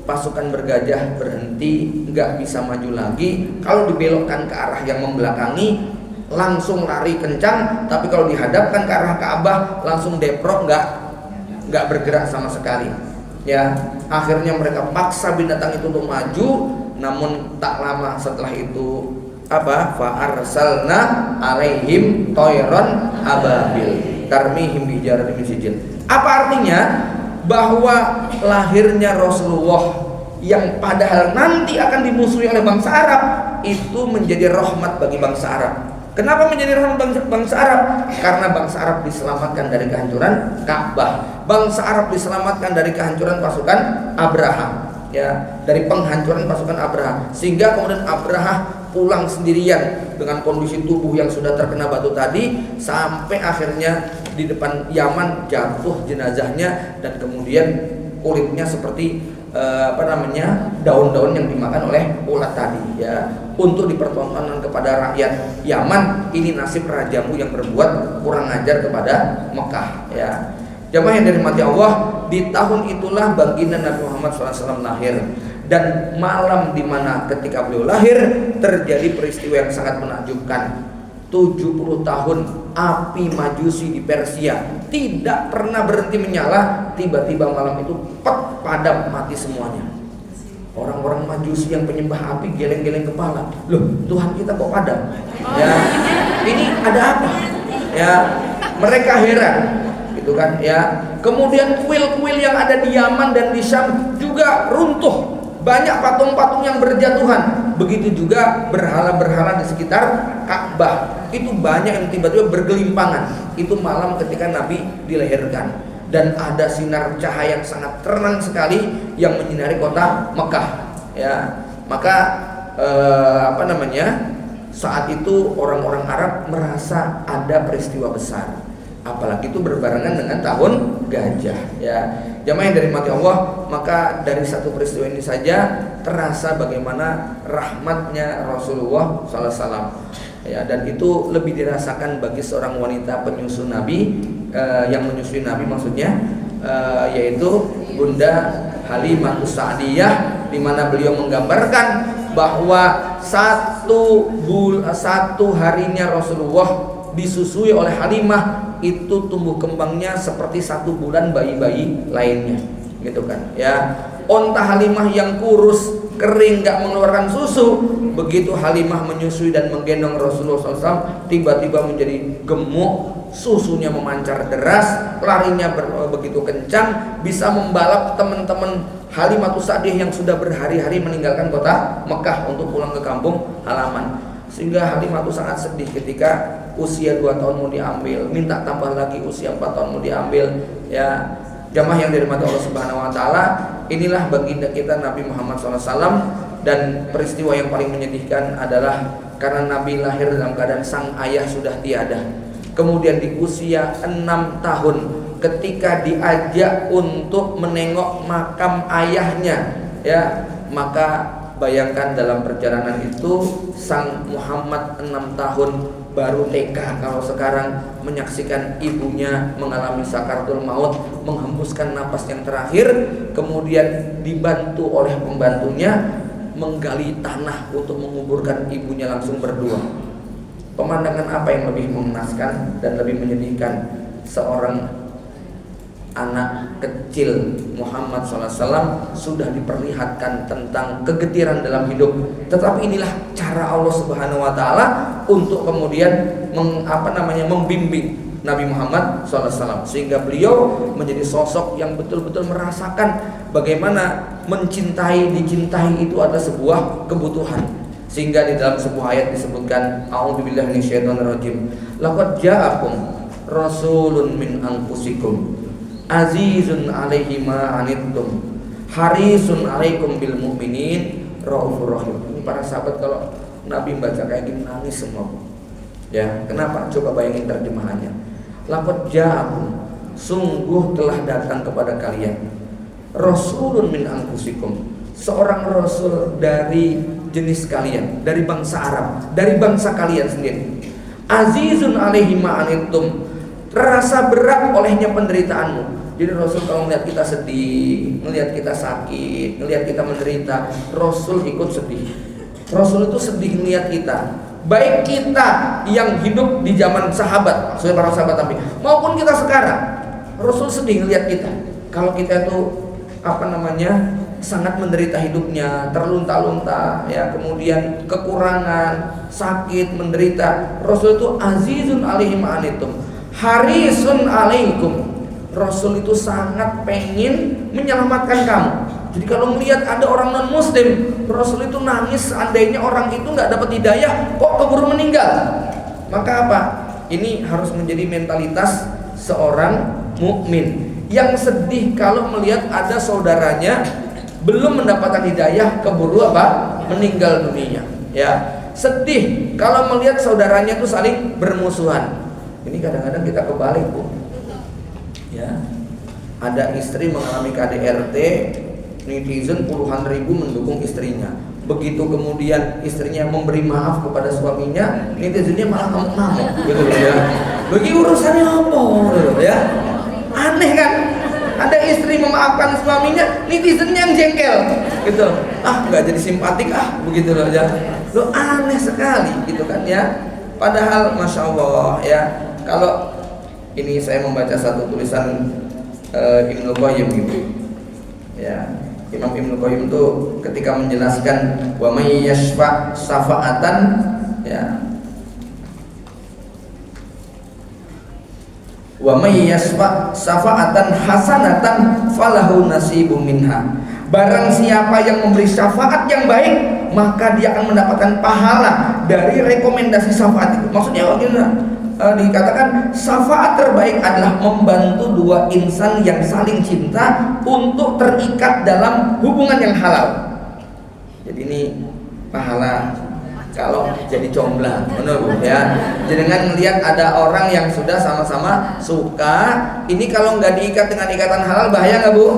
Speaker 1: pasukan bergajah berhenti, nggak bisa maju lagi. Kalau dibelokkan ke arah yang membelakangi, langsung lari kencang. Tapi kalau dihadapkan ke arah Ka'bah, langsung deprok, nggak bergerak sama sekali, ya. Akhirnya mereka paksa binatang itu untuk maju. Namun tak lama setelah itu fa'arsalna alaihim toiron ababil tarmihim bijaratin min sijil. Apa artinya? Bahwa lahirnya Rasulullah yang padahal nanti akan dimusuhi oleh bangsa Arab itu menjadi rahmat bagi bangsa Arab. Kenapa menjadi rahmat bangsa Arab? Karena bangsa Arab diselamatkan dari kehancuran Ka'bah. Bangsa Arab diselamatkan dari kehancuran pasukan Abraha, ya, dari penghancuran pasukan Abraha. Sehingga kemudian Abraha pulang sendirian dengan kondisi tubuh yang sudah terkena batu tadi, sampai akhirnya di depan Yaman jatuh jenazahnya, dan kemudian kulitnya seperti daun-daun yang dimakan oleh ulat tadi, ya, untuk dipertontonkan kepada rakyat Yaman. Ini nasib rajamu yang berbuat kurang ajar kepada Mekah, ya. Jamaah yang dirahmati Allah, di tahun itulah baginda Nabi Muhammad SAW lahir. Dan malam dimana ketika beliau lahir terjadi peristiwa yang sangat menakjubkan. 70 tahun api Majusi di Persia tidak pernah berhenti menyala, tiba-tiba malam itu padam, mati semuanya. Orang-orang Majusi yang penyembah api geleng-geleng kepala, loh Tuhan kita kok padam? Ya, ini ada apa? Ya, mereka heran, gitu kan? Ya, kemudian kuil-kuil yang ada di Yaman dan di Syam juga runtuh. Banyak patung-patung yang berjatuhan. Begitu juga berhala-berhala di sekitar Ka'bah. Itu banyak yang tiba-tiba bergelimpangan. Itu malam ketika Nabi dilahirkan. Dan ada sinar cahaya yang sangat terang sekali yang menyinari kota Mekah. Ya, maka saat itu orang-orang Arab merasa ada peristiwa besar. Apalagi itu berbarengan dengan tahun gajah, ya. Jamaah yang dirahmati Allah, maka dari satu peristiwa ini saja terasa bagaimana rahmatnya Rasulullah SAW, ya, dan itu lebih dirasakan bagi seorang wanita penyusu Nabi, yang menyusui Nabi maksudnya, yaitu Bunda Halimah Sa'diyah, di mana beliau menggambarkan bahwa satu harinya Rasulullah disusui oleh Halimah itu tumbuh kembangnya seperti 1 bulan bayi-bayi lainnya, gitu kan? Ya, onta Halimah yang kurus, kering, nggak mengeluarkan susu, begitu Halimah menyusui dan menggendong Rasulullah SAW, tiba-tiba menjadi gemuk, susunya memancar deras, larinya begitu kencang, bisa membalap teman-teman Halimah Sa'diyah yang sudah berhari-hari meninggalkan kota Mekah untuk pulang ke kampung halaman. Sehingga Halimah itu sangat sedih ketika usia 2 tahun mau diambil, minta tambah lagi usia 4 tahun mau diambil, ya. Jamaah yang dirahmati Allah Subhanahu wa taala, inilah baginda kita Nabi Muhammad SAW. Dan peristiwa yang paling menyedihkan adalah karena Nabi lahir dalam keadaan sang ayah sudah tiada. Kemudian di usia 6 tahun ketika diajak untuk menengok makam ayahnya, ya, maka bayangkan dalam perjalanan itu sang Muhammad 6 tahun baru TK, kalau sekarang menyaksikan ibunya mengalami sakaratul maut, menghembuskan napas yang terakhir, kemudian dibantu oleh pembantunya menggali tanah untuk menguburkan ibunya langsung berdua. Pemandangan apa yang lebih mengenaskan dan lebih menyedihkan? Seorang anak kecil Muhammad SAW sudah diperlihatkan tentang kegetiran dalam hidup, tetapi inilah cara Allah Subhanahu wa taala untuk kemudian membimbing Nabi Muhammad SAW, sehingga beliau menjadi sosok yang betul-betul merasakan bagaimana mencintai, dicintai itu adalah sebuah kebutuhan. Sehingga di dalam sebuah ayat disebutkan, a'udzubillahi minasyaitonirrajim, laqad ja'akum rasulun min anfusikum azizun alaihi ma anittum harisun alaikum bil mu'minin raufur rahim. Ini para sahabat kalau Nabi baca kayak gini nangis semua. Ya, kenapa? Coba bayangin terjemahannya. Laqad ja'akum, sungguh telah datang kepada kalian, rasulun min anfusikum, seorang rasul dari jenis kalian, dari bangsa Arab, dari bangsa kalian sendiri. Azizun alaihi ma anittum, terasa berat olehnya penderitaanmu. Jadi Rasul kalau melihat kita sedih, melihat kita sakit, melihat kita menderita, Rasul ikut sedih. Rasul itu sedih melihat kita, baik kita yang hidup di zaman sahabat, para sahabat Nabi, maupun kita sekarang. Rasul sedih melihat kita. Kalau kita itu sangat menderita hidupnya, terlunta-lunta, ya, kemudian kekurangan, sakit, menderita. Rasul itu azizun alaihi ma anittum, harisun alaikum. Rasul itu sangat pengen menyelamatkan kamu. Jadi kalau melihat ada orang non muslim, Rasul itu nangis seandainya orang itu nggak dapat hidayah, kok keburu meninggal. Maka apa? Ini harus menjadi mentalitas seorang mukmin yang sedih kalau melihat ada saudaranya belum mendapatkan hidayah, keburu meninggal dunia. Ya, sedih kalau melihat saudaranya itu saling bermusuhan. Ini kadang-kadang kita kebalik, Bu. Ya, ada istri mengalami KDRT, netizen puluhan ribu mendukung istrinya. Begitu kemudian istrinya memberi maaf kepada suaminya, netizennya malah ngamuk-ngamuk, gitu ya. Bagi urusannya apa, gitu ya? Aneh kan? Ada istri memaafkan suaminya, netizennya yang jengkel gitu. Nggak jadi simpatik begitu loh ya. Lo aneh sekali gitu kan ya. Padahal Masya Allah ya, kalau ini saya membaca satu tulisan Ibnu Qayyim gitu ya. Imam Ibnu Qayyim itu ketika menjelaskan wa may yashfa' syafa'atan ya, wa may yashfa' syafa'atan hasanatan falahu nasibum minha. Barang siapa yang memberi syafaat yang baik, maka dia akan mendapatkan pahala dari rekomendasi syafaat itu. Maksudnya bagaimana? Dikatakan syafaat terbaik adalah membantu dua insan yang saling cinta untuk terikat dalam hubungan yang halal. Jadi ini pahala kalau jadi comblang, benar Bu ya. Jadi dengan melihat ada orang yang sudah sama-sama suka, ini kalau nggak diikat dengan ikatan halal bahaya nggak Bu?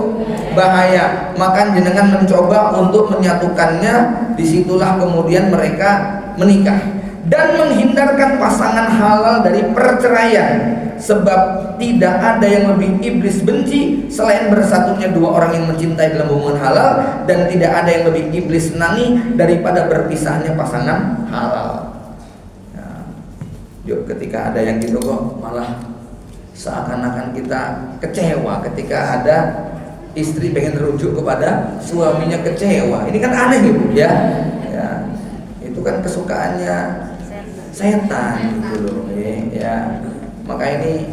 Speaker 1: Bahaya. Maka jenengan mencoba untuk menyatukannya, disitulah kemudian mereka menikah. Dan menghindarkan pasangan halal dari perceraian, sebab tidak ada yang lebih iblis benci selain bersatunya dua orang yang mencintai dalam hubungan halal, dan tidak ada yang lebih iblis senangi daripada berpisahnya pasangan halal. Yuk, ketika ada yang gitu kok malah seakan-akan kita kecewa ketika ada istri pengen rujuk kepada suaminya kecewa. Ini kan aneh gitu ya. Itu kan kesukaannya setan gitu loh ya. Maka ini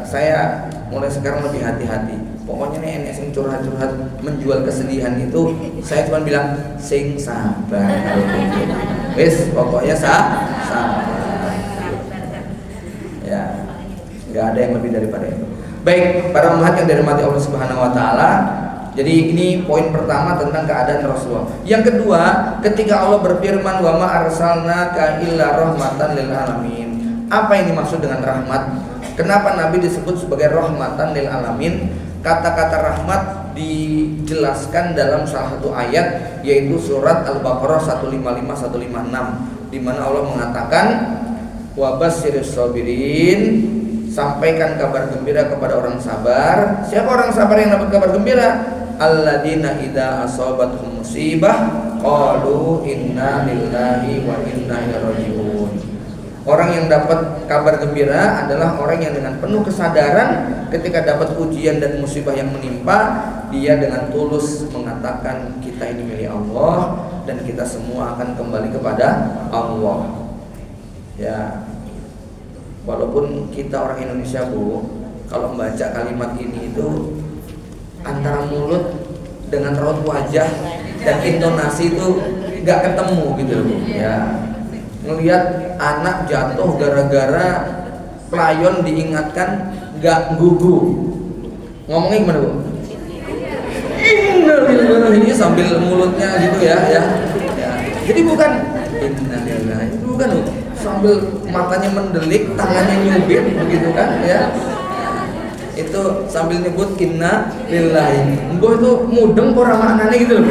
Speaker 1: saya mulai sekarang lebih hati-hati. Pokoknya nih enek sing curhat-curhat menjual kesedihan itu, saya cuma bilang sing sabar. Wis pokoknya sabar. Ya, nggak ada yang lebih daripada itu. Baik, para umat yang dirahmati Allah Subhanahu wa taala. Jadi ini poin pertama tentang keadaan Rasulullah. Yang kedua, ketika Allah berfirman wa ma arsalnaka illa rahmatan lil alamin. Apa yang dimaksud dengan rahmat? Kenapa Nabi disebut sebagai rahmatan lil alamin? Kata-kata rahmat dijelaskan dalam salah satu ayat, yaitu surat Al-Baqarah 155 156, di mana Allah mengatakan wa basyirus sabirin, sampaikan kabar gembira kepada orang sabar. Siapa orang sabar yang dapat kabar gembira? Alladzina idza asabatuhum musibah qalu inna lillahi wa inna ilaihi raji'un. Orang yang dapat kabar gembira adalah orang yang dengan penuh kesadaran ketika dapat ujian dan musibah yang menimpa, dia dengan tulus mengatakan kita ini milik Allah dan kita semua akan kembali kepada Allah. Ya. Walaupun kita orang Indonesia Bu, kalau membaca kalimat ini itu antara mulut dengan raut wajah dan intonasi itu nggak ketemu gitu loh Bu. Ya, ngelihat anak jatuh gara-gara pelayon diingatkan nggak gugu, ngomongnya gimana Bu? Innalillahi sambil mulutnya gitu ya. Jadi bukan innalillahi, itu bukan Bu, sambil matanya mendelik, tangannya nyubit begitu kan ya. Itu sambil nyebut inna lillahi. Engko itu mudeng ora maknane gitu loh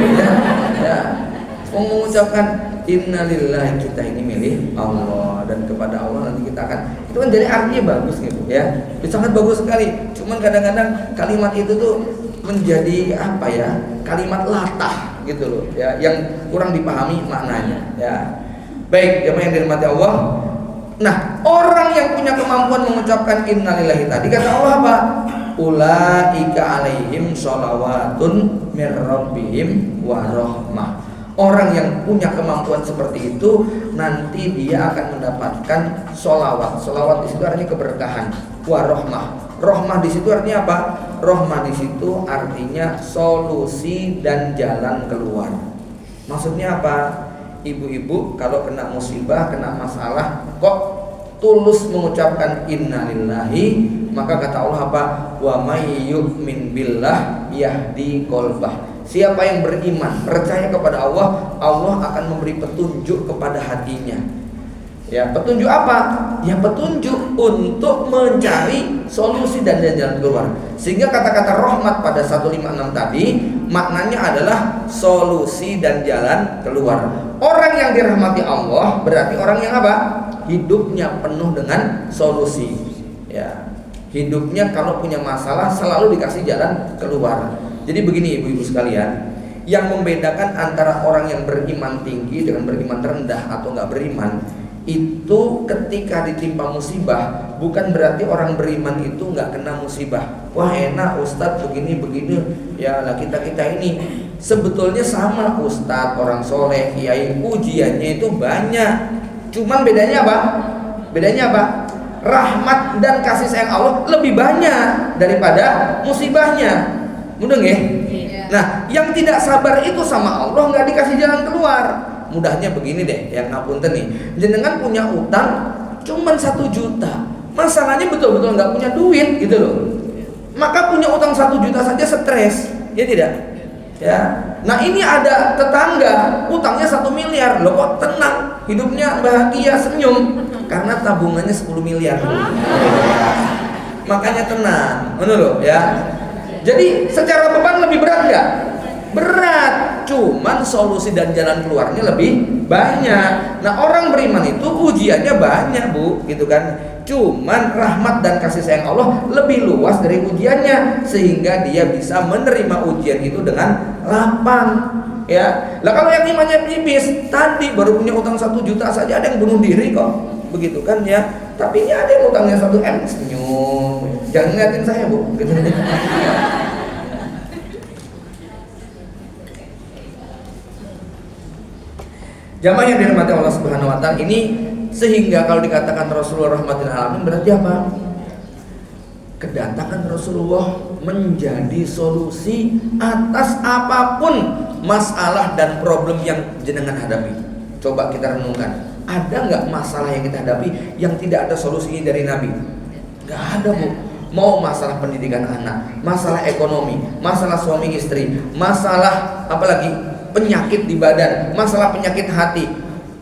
Speaker 1: ya. Mengucapkan inna lillahi, kita ini milik Allah dan kepada Allah nanti kita akan, itu kan jadi artinya bagus gitu ya. Itu sangat bagus sekali. Cuman kadang-kadang kalimat itu tuh menjadi apa ya? Kalimat latah gitu loh ya, yang kurang dipahami maknanya ya. Baik, jemaah yang dirahmati Allah. Nah, orang yang punya kemampuan mengucapkan innalillahi tadi, kata Allah apa? Ulaika alaihim sholawatun mir rabbihim wa rahmah. Orang yang punya kemampuan seperti itu nanti dia akan mendapatkan sholawat. Sholawat di situ artinya keberkahan. Wa rahmah. Rahmah di situ artinya apa? Rahmah di situ artinya solusi dan jalan keluar. Maksudnya apa? Ibu-ibu kalau kena musibah, kena masalah, kok tulus mengucapkan innalillahi, maka kata Allah apa? Wa may yu'min billah yahdi qalbah. Siapa yang beriman, percaya kepada Allah, Allah akan memberi petunjuk kepada hatinya. Ya, petunjuk apa? Ya, petunjuk untuk mencari solusi dan jalan keluar. Sehingga kata-kata rahmat pada 156 tadi maknanya adalah solusi dan jalan keluar. Orang yang dirahmati Allah berarti orang yang apa? Hidupnya penuh dengan solusi. Ya. Hidupnya kalau punya masalah selalu dikasih jalan keluar. Jadi begini ibu-ibu sekalian, yang membedakan antara orang yang beriman tinggi dengan beriman rendah atau nggak beriman, itu ketika ditimpa musibah, bukan berarti orang beriman itu nggak kena musibah. Wah enak Ustadz begini-begini, ya lah kita ini sebetulnya sama Ustadz, orang soleh, kiai, ujiannya itu banyak. Cuman bedanya apa? Rahmat dan kasih sayang Allah lebih banyak daripada musibahnya. Mudah nggih? Nah, yang tidak sabar itu sama Allah nggak dikasih jalan keluar. Mudahnya begini deh, yang ngapunten nih, jenengan punya utang cuman 1 juta, masalahnya betul-betul nggak punya duit gitu loh. Maka punya utang 1 juta saja stres, ya tidak? Ya. Nah ini ada tetangga utangnya 1 miliar, loh kok tenang, hidupnya bahagia, senyum, karena tabungannya 10 miliar. Makanya tenang, benar loh ya. Jadi secara beban lebih berat nggak? Berat, cuman solusi dan jalan keluarnya lebih banyak. Nah orang beriman itu ujiannya banyak bu, gitu kan. Cuman rahmat dan kasih sayang Allah lebih luas dari ujiannya, sehingga dia bisa menerima ujian itu dengan lapang. Ya, lah kalau yang imannya tipis, tadi baru punya utang 1 juta saja ada yang bunuh diri kok, begitu kan ya. Tapi ini ada yang utangnya 1 M, senyum. Jangan ngeliatin saya bu, gitu. Jamaah yang dirahmati Allah Subhanahu wa taala, ini sehingga kalau dikatakan Rasulullah rahmatil alamin berarti apa? Kedatangan Rasulullah menjadi solusi atas apapun masalah dan problem yang jenengan hadapi. Coba kita renungkan, ada nggak masalah yang kita hadapi yang tidak ada solusinya dari Nabi? Nggak ada bu. Mau masalah pendidikan anak, masalah ekonomi, masalah suami istri, masalah apalagi penyakit di badan, masalah penyakit hati,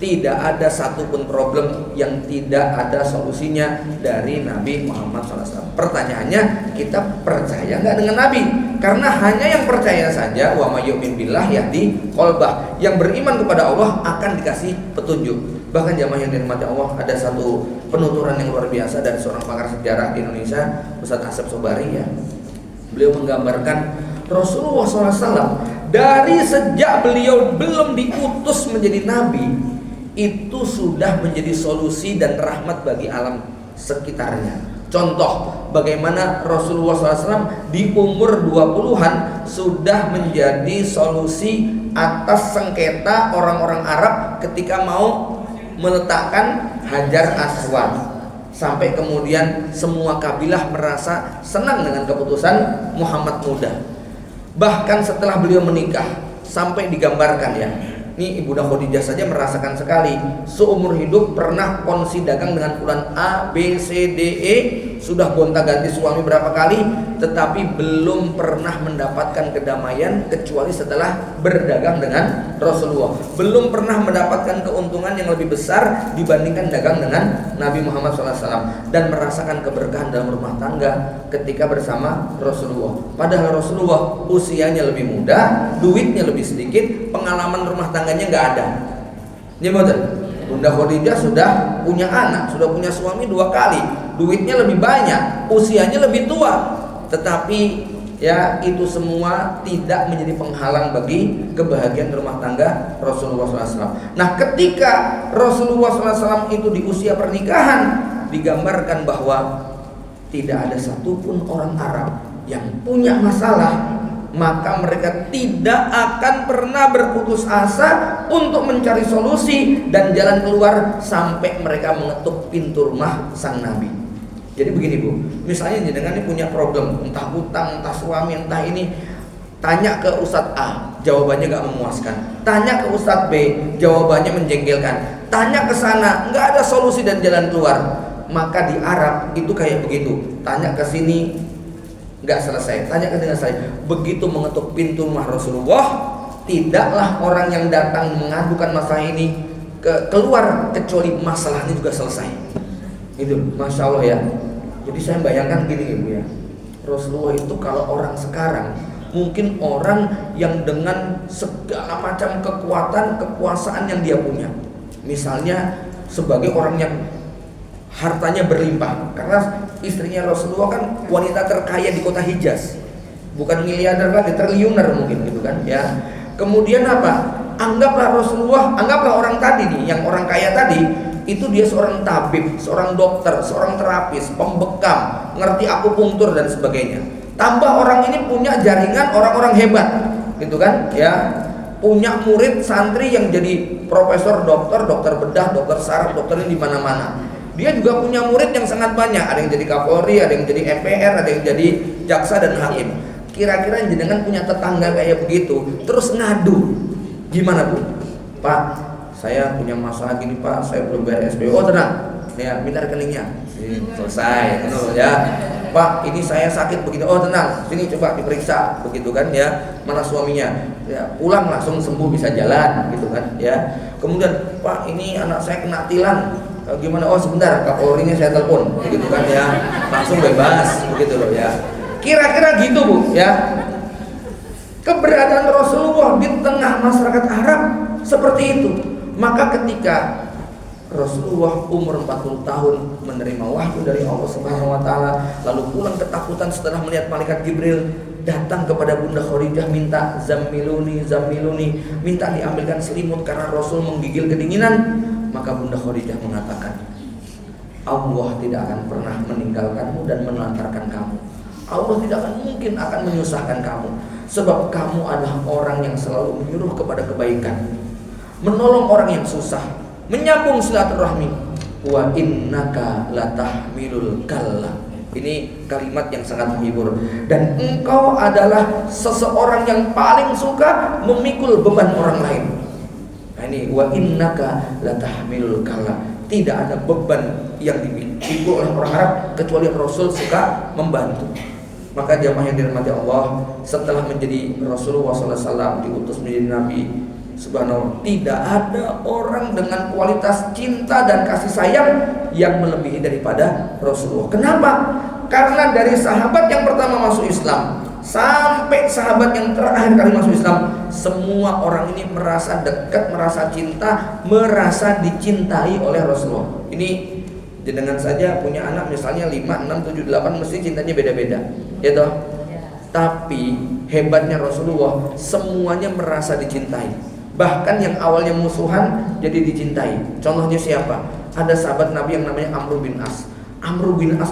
Speaker 1: tidak ada satupun problem yang tidak ada solusinya dari Nabi Muhammad SAW. Pertanyaannya, kita percaya nggak dengan Nabi? Karena hanya yang percaya saja, wa may yu'min billah yahdi qalbah, yang beriman kepada Allah akan dikasih petunjuk. Bahkan jamaah yang dirahmati Allah, ada satu penuturan yang luar biasa dari seorang pakar sejarah di Indonesia, Ustadz Asep Sobari ya. Beliau menggambarkan Rasulullah SAW dari sejak beliau belum diutus menjadi nabi, itu sudah menjadi solusi dan rahmat bagi alam sekitarnya. Contoh, bagaimana Rasulullah SAW di umur 20-an sudah menjadi solusi atas sengketa orang-orang Arab ketika mau meletakkan Hajar Aswad, sampai kemudian semua kabilah merasa senang dengan keputusan Muhammad muda. Bahkan setelah beliau menikah, sampai digambarkan ya, ini Ibunda Khadijah saja merasakan sekali, seumur hidup pernah kongsi dagang dengan fulan A, B, C, D, E, sudah gonta-ganti suami berapa kali, tetapi belum pernah mendapatkan kedamaian kecuali setelah berdagang dengan Rasulullah. Belum pernah mendapatkan keuntungan yang lebih besar dibandingkan dagang dengan Nabi Muhammad SAW, dan merasakan keberkahan dalam rumah tangga ketika bersama Rasulullah. Padahal Rasulullah usianya lebih muda, duitnya lebih sedikit, pengalaman rumah tangganya nggak ada. Ya betul. Bunda Khadijah sudah punya anak, sudah punya suami 2 kali, duitnya lebih banyak, usianya lebih tua, tetapi ya itu semua tidak menjadi penghalang bagi kebahagiaan rumah tangga Rasulullah SAW. Nah ketika Rasulullah SAW itu di usia pernikahan, digambarkan bahwa tidak ada satupun orang Arab yang punya masalah, maka mereka tidak akan pernah berputus asa untuk mencari solusi dan jalan keluar sampai mereka mengetuk pintu rumah sang Nabi. Jadi begini bu, misalnya jenengan ini punya problem, entah hutang, entah suami, entah ini, tanya ke Ustadz A, jawabannya gak memuaskan. Tanya ke Ustadz B, jawabannya menjengkelkan. Tanya ke sana, gak ada solusi dan jalan keluar. Maka di Arab itu kayak begitu, tanya ke sini nggak selesai, tanya ke dengan saya. Begitu mengetuk pintu rumah Rasulullah, tidaklah orang yang datang mengadukan masalah ini keluar kecuali masalahnya juga selesai. Itu masya Allah ya. Jadi saya bayangkan gini ibu ya, Rasulullah itu kalau orang sekarang mungkin orang yang dengan segala macam kekuatan, kekuasaan yang dia punya, misalnya sebagai orang yang hartanya berlimpah, karena istrinya Rasulullah kan wanita terkaya di kota Hijaz, bukan miliarder lagi, triliuner mungkin gitu kan ya. Kemudian apa? Anggaplah Rasulullah, anggaplah orang tadi nih, yang orang kaya tadi itu dia seorang tabib, seorang dokter, seorang terapis, pembekam, ngerti akupunktur dan sebagainya. Tambah orang ini punya jaringan orang-orang hebat, gitu kan? Ya, punya murid santri yang jadi profesor, dokter bedah, dokter saraf, dokternya di mana-mana. Dia juga punya murid yang sangat banyak, ada yang jadi Kapolri, ada yang jadi MPR, ada yang jadi jaksa dan hakim. Kira-kira jenengan punya tetangga kayak begitu, terus ngadu. Gimana Bu? Pak, saya punya masalah gini Pak, saya belum bayar SPP. Oh tenang, ya minta rekeningnya. Selesai, gitu ya. Pak, ini saya sakit begitu. Oh tenang, sini coba diperiksa, begitu kan ya. Mana suaminya? Ya, pulang langsung sembuh bisa jalan, gitu kan ya. Kemudian Pak, ini anak saya kena tilang. Gimana? Oh sebentar, Kapolrinya saya telepon, begitu kan ya. Langsung bebas, begitu loh ya. Kira-kira gitu Bu ya. Keberadaan Rasulullah di tengah masyarakat Arab seperti itu. Maka ketika Rasulullah umur 40 tahun menerima wahyu dari Allah Subhanahu wa taala, lalu pulang ketakutan setelah melihat malaikat Jibril datang kepada Bunda Khadijah minta zammiluni, minta diambilkan selimut karena Rasul menggigil kedinginan. Maka Bunda Khadijah mengatakan, Allah tidak akan pernah meninggalkanmu dan menelantarkan kamu. Allah tidak akan mungkin akan menyusahkan kamu, sebab kamu adalah orang yang selalu menyuruh kepada kebaikan, menolong orang yang susah, menyambung silaturahmi. Wa innaka latahmilul kalla. Ini kalimat yang sangat menghibur. Dan engkau adalah seseorang yang paling suka memikul beban orang lain. Nah ini wa innaka latahmilul kalla. Tidak ada beban yang dipikul oleh orang Arab kecuali Rasul suka membantu. Maka jamaah yang dirahmati Allah, setelah menjadi Rasulullah SAW diutus menjadi Nabi, subhanallah, tidak ada orang dengan kualitas cinta dan kasih sayang yang melebihi daripada Rasulullah. Kenapa? Karena dari sahabat yang pertama masuk Islam sampai sahabat yang terakhir kali masuk Islam, semua orang ini merasa dekat, merasa cinta, merasa dicintai oleh Rasulullah. Ini jenengan saja punya anak misalnya 5, 6, 7, 8 mesti cintanya beda-beda, ya toh? Tapi hebatnya Rasulullah, semuanya merasa dicintai. Bahkan yang awalnya musuhan jadi dicintai. Contohnya siapa? Ada sahabat Nabi yang namanya Amr bin As. Amr bin As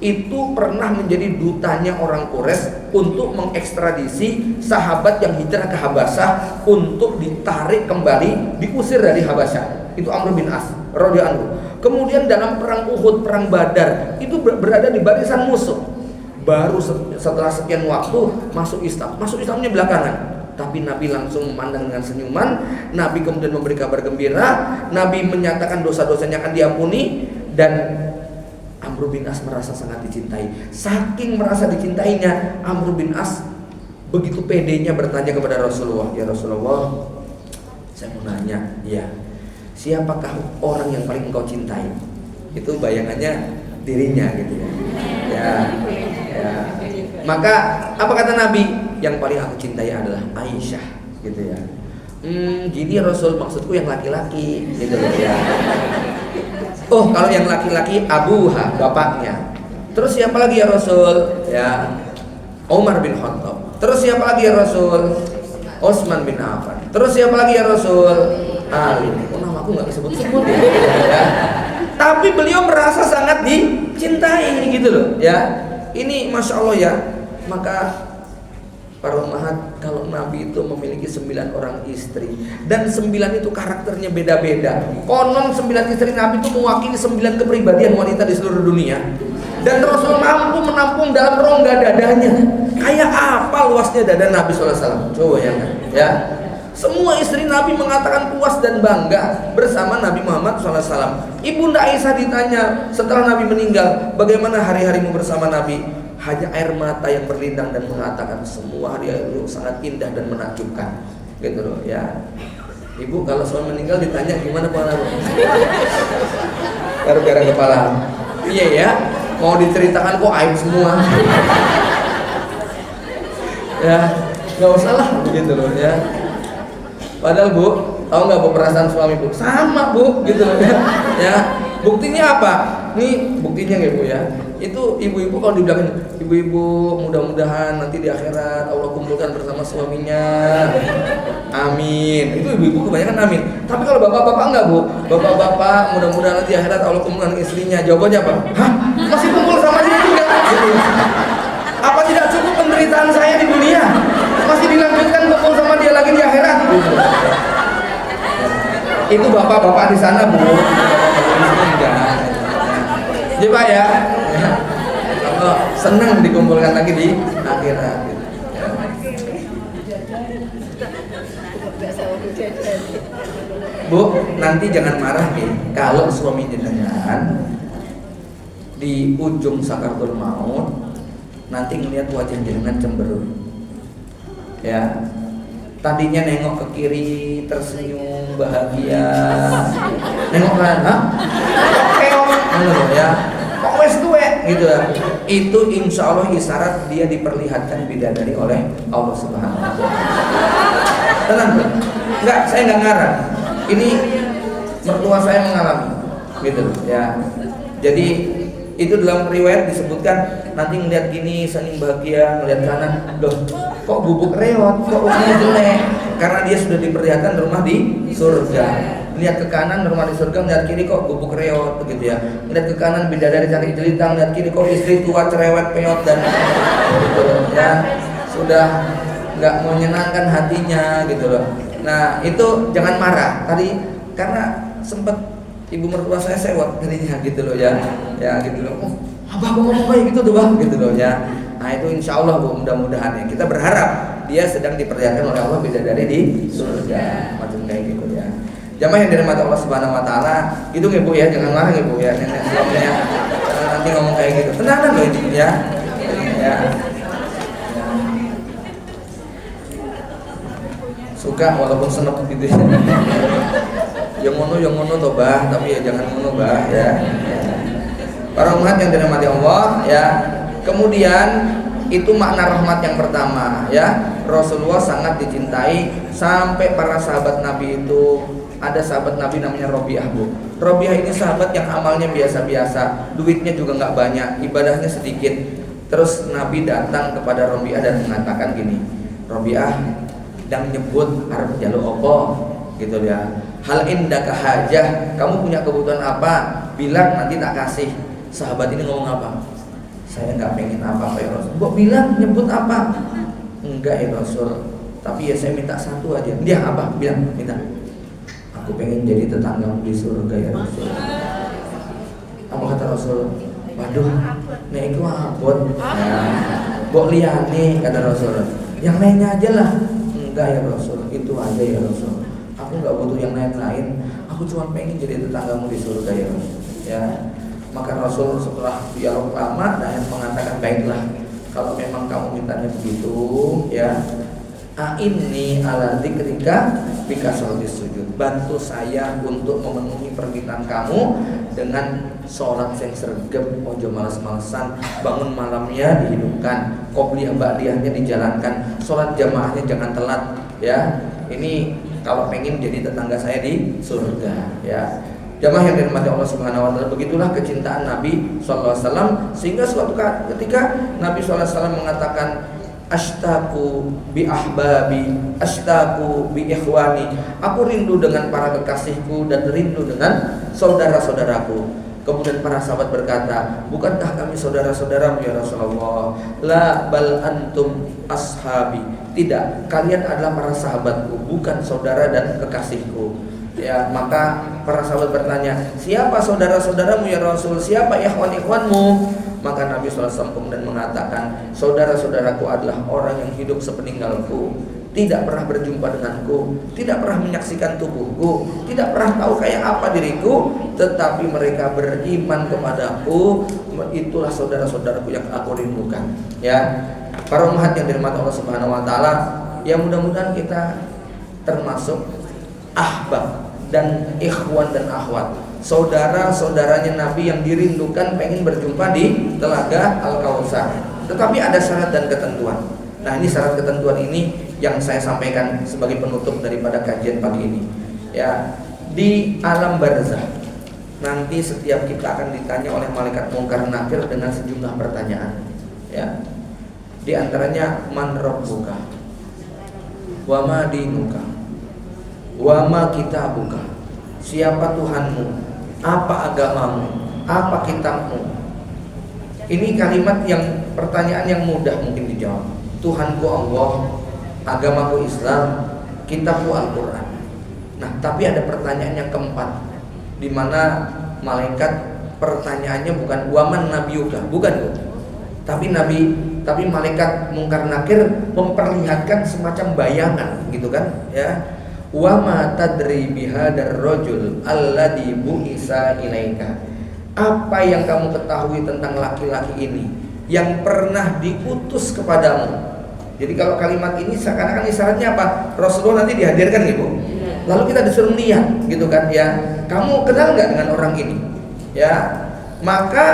Speaker 1: itu pernah menjadi dutanya orang Quraisy untuk mengekstradisi sahabat yang hijrah ke Habasyah untuk ditarik kembali, diusir dari Habasyah. Itu Amr bin As radhiyallahu anhu. Kemudian dalam perang Uhud, perang Badar, itu berada di barisan musuh. Baru setelah sekian waktu masuk Islam. Masuk Islamnya belakangan. Tapi Nabi langsung memandang dengan senyuman. Nabi kemudian memberi kabar gembira. Nabi menyatakan dosa-dosanya akan diampuni. Dan Amr bin As merasa sangat dicintai. Saking merasa dicintainya, Amr bin As begitu pedenya bertanya kepada Rasulullah, ya Rasulullah, saya mau nanya, ya, siapakah orang yang paling engkau cintai? Itu bayangannya dirinya gitu ya. Ya. Maka apa kata Nabi? Yang paling aku cintai adalah Aisyah gitu ya. Jadi Rasul, maksudku yang laki-laki gitu ya. Oh, kalau yang laki-laki Abuha, bapaknya. Terus siapa lagi ya Rasul? Ya, Umar bin Khattab. Terus siapa lagi ya Rasul? Utsman bin Affan. Terus siapa lagi ya Rasul? Ali. Oh, namaku nggak disebut-sebut ya. Tapi beliau merasa sangat dicintai gitu loh ya. Ini Masya Allah ya. Maka para ummahat, kalau Nabi itu memiliki 9 orang istri, dan 9 itu karakternya beda-beda. Konon 9 istri Nabi itu mewakili 9 kepribadian wanita di seluruh dunia. Dan Rasul mampu menampung dalam rongga dadanya. Kayak apa luasnya dada Nabi SAW? Coba ya. Semua istri Nabi mengatakan puas dan bangga bersama Nabi Muhammad SAW. Ibunda Aisyah ditanya setelah Nabi meninggal, bagaimana hari-harimu bersama Nabi? Hanya air mata yang berlindang dan mengatakan semua hari itu sangat indah dan menakjubkan, gitu loh ya. Ibu kalau suami meninggal ditanya gimana kepala? Gara-gara kepala. Iya ya, mau diceritakan kok aib semua. Ya, nggak usah lah begitu loh ya. Padahal Bu, tahu nggak Bu perasaan suami Bu? Sama Bu, gitu loh ya. Ya, buktinya apa? Nih buktinya nggak Bu ya? Itu ibu-ibu kalau di belakang, ibu-ibu mudah-mudahan nanti di akhirat Allah kumpulkan bersama suaminya. Amin. Itu ibu-ibu kebanyakan amin. Tapi kalau bapak-bapak enggak, Bu. Bapak-bapak mudah-mudahan nanti di akhirat Allah kumpulkan istrinya. Jawabannya apa? Hah? Masih kumpul sama dia juga? Gitu. Apa tidak cukup penderitaan saya di dunia? Masih dilanjutkan kumpul sama dia lagi di akhirat? Gitu. Itu bapak-bapak di sana, Bu. Jadi Pak ya, senang dikumpulkan lagi di akhirat. Bu, nanti jangan marah nih kalau suami jenengan di ujung sakaratul maut nanti ngelihat wajah jenengan cemberut. Ya. Tadinya nengok ke kiri tersenyum bahagia, nengok kanan, hah? Keok, ya. Kok wes tuwe, gitu ya. Itu insya Allah isyarat dia diperlihatkan bidadari oleh Allah Subhanahu Wa Taala. Tenang, Bu. Enggak, saya nggak ngarang. Ini mertua saya mengalami, gitu, ya. Jadi itu dalam riwayat disebutkan nanti ngeliat gini senyum bahagia, ngeliat kanan, loh kok bubuk reot, kok rumahnya jelek, karena dia sudah diperlihatkan rumah di surga. Lihat ke kanan rumah di surga, ngeliat kiri kok bubuk reot, begitu ya. Ngeliat ke kanan bidadari cantik jelita, ngeliat kiri kok istri tua cerewet peot dan gitu ya, sudah nggak menyenangkan hatinya gitu loh. Nah itu jangan marah tadi karena sempat ibu mertua saya sewot tadinya gitu loh ya, ya gitu loh. Oh, abah kok ngomong kayak gitu tuh bang, gitu loh ya. Nah itu insya Allah Bu, mudah-mudahan ya kita berharap dia sedang diperlihatkan oleh Allah bidadari di surga, macam kayak gitu ya. Jamaah yang dirahmati Allah Subhanahu Wa Taala, gitu ya Bu ya, jangan marah ya Bu ya, nenek suaminya nanti ngomong kayak gitu, tenang loh itu ya, ya. Suka walaupun senep gitu ya. Yang ngono toh bah, tapi ya jangan ngono bah ya. Para umat yang dirahmati Allah ya. Kemudian itu makna rahmat yang pertama ya. Rasulullah sangat dicintai sampai para sahabat Nabi itu, ada sahabat Nabi namanya Robiah Bu. Robiah ini sahabat yang amalnya biasa-biasa, duitnya juga nggak banyak, ibadahnya sedikit. Terus Nabi datang kepada Robiah dan mengatakan gini, Robiah dan nyebut arep jaluk opo gitu ya. Hal indaka hajah, kamu punya kebutuhan apa? Bilang nanti tak kasih. Sahabat ini ngomong apa? Saya nggak pengen apa-apa ya Rasul. Kok bilang nyebut apa? Enggak ya Rasul. Tapi ya saya minta satu aja. Dia apa? Bilang minta. Aku pengen jadi tetanggamu di surga ya Rasul. Apa kata Rasul? Waduh, nek iku abot. Nah, mbok liyane kata Rasul. Yang lainnya aja lah. Enggak ya Rasul, itu aja ya Rasul. Aku nggak butuh yang lain-lain. Aku cuma pengen jadi tetanggamu di surga ya Rasul. Ya, maka Rasul setelah dialog lama dan mengatakan baiklah, kalau memang kamu mintanya begitu, ya, ini ala dzikrika bika sholatis sujud. Bantu saya untuk memenuhi permintaan kamu dengan sholat yang sergap, ojo malas-malasan, bangun malamnya dihidupkan, qobliyah ba'diyahnya dijalankan, sholat jamaahnya jangan telat, ya. Ini kalau pengen jadi tetangga saya di surga, ya. Jamaah yang dirahmati Allah Subhanahu Wa Taala, begitulah kecintaan Nabi Sallallahu Alaihi Wasallam sehingga suatu ketika Nabi Sallallahu Alaihi Wasallam mengatakan Ashtaku bi ahbabi, ashtaku bi ikhwani. Aku rindu dengan para kekasihku dan rindu dengan saudara-saudaraku. Kemudian para sahabat berkata, bukankah kami saudara-saudaramu ya Rasulullah? La bal antum ashabi. Tidak, kalian adalah para sahabatku, bukan saudara dan kekasihku. Ya, maka para sahabat bertanya, siapa saudara-saudaramu ya Rasul? Siapa ikhwan-ikhwanmu? Maka Nabi SAW kemudian mengatakan, saudara-saudaraku adalah orang yang hidup sepeninggalku, tidak pernah berjumpa denganku, tidak pernah menyaksikan tubuhku, tidak pernah tahu kayak apa diriku, tetapi mereka beriman kepadaku. Itulah saudara-saudaraku yang aku rindukan. Ya, para umat yang dirahmati Allah Subhanahu Wa Taala, ya mudah-mudahan kita termasuk ahbab dan ikhwan dan akhwat, saudara-saudaranya Nabi yang dirindukan, pengen berjumpa di Telaga Al-Kautsar. Tetapi ada syarat dan ketentuan. Nah, ini syarat ketentuan ini yang saya sampaikan sebagai penutup daripada kajian pagi ini. Ya, di alam barzah nanti setiap kita akan ditanya oleh malaikat Munkar Nakir dengan sejumlah pertanyaan. Ya. Di antaranya man rabbuka? Wa ma dinuka? Wa ma kitabuka? Siapa Tuhanmu? Apa agamamu? Apa kitabmu? Ini kalimat yang pertanyaan yang mudah mungkin dijawab. Tuhanku Allah, agamaku Islam, kitabku Al-Quran. Nah, tapi ada pertanyaan yang keempat, di mana malaikat pertanyaannya bukan waman nabiyuka, bukan, tapi malaikat Munkar Nakir memperlihatkan semacam bayangan, gitu kan? Ya, wa ma tadri bihadar rajul alladhi bu'isa ilaika. Apa yang kamu ketahui tentang laki-laki ini yang pernah diutus kepadamu? Jadi kalau kalimat ini seakan-akan isyaratnya apa? Rasulullah nanti dihadirkan gitu. Lalu kita disuruh lihat gitu kan ya. Kamu kenal nggak dengan orang ini? Ya. Maka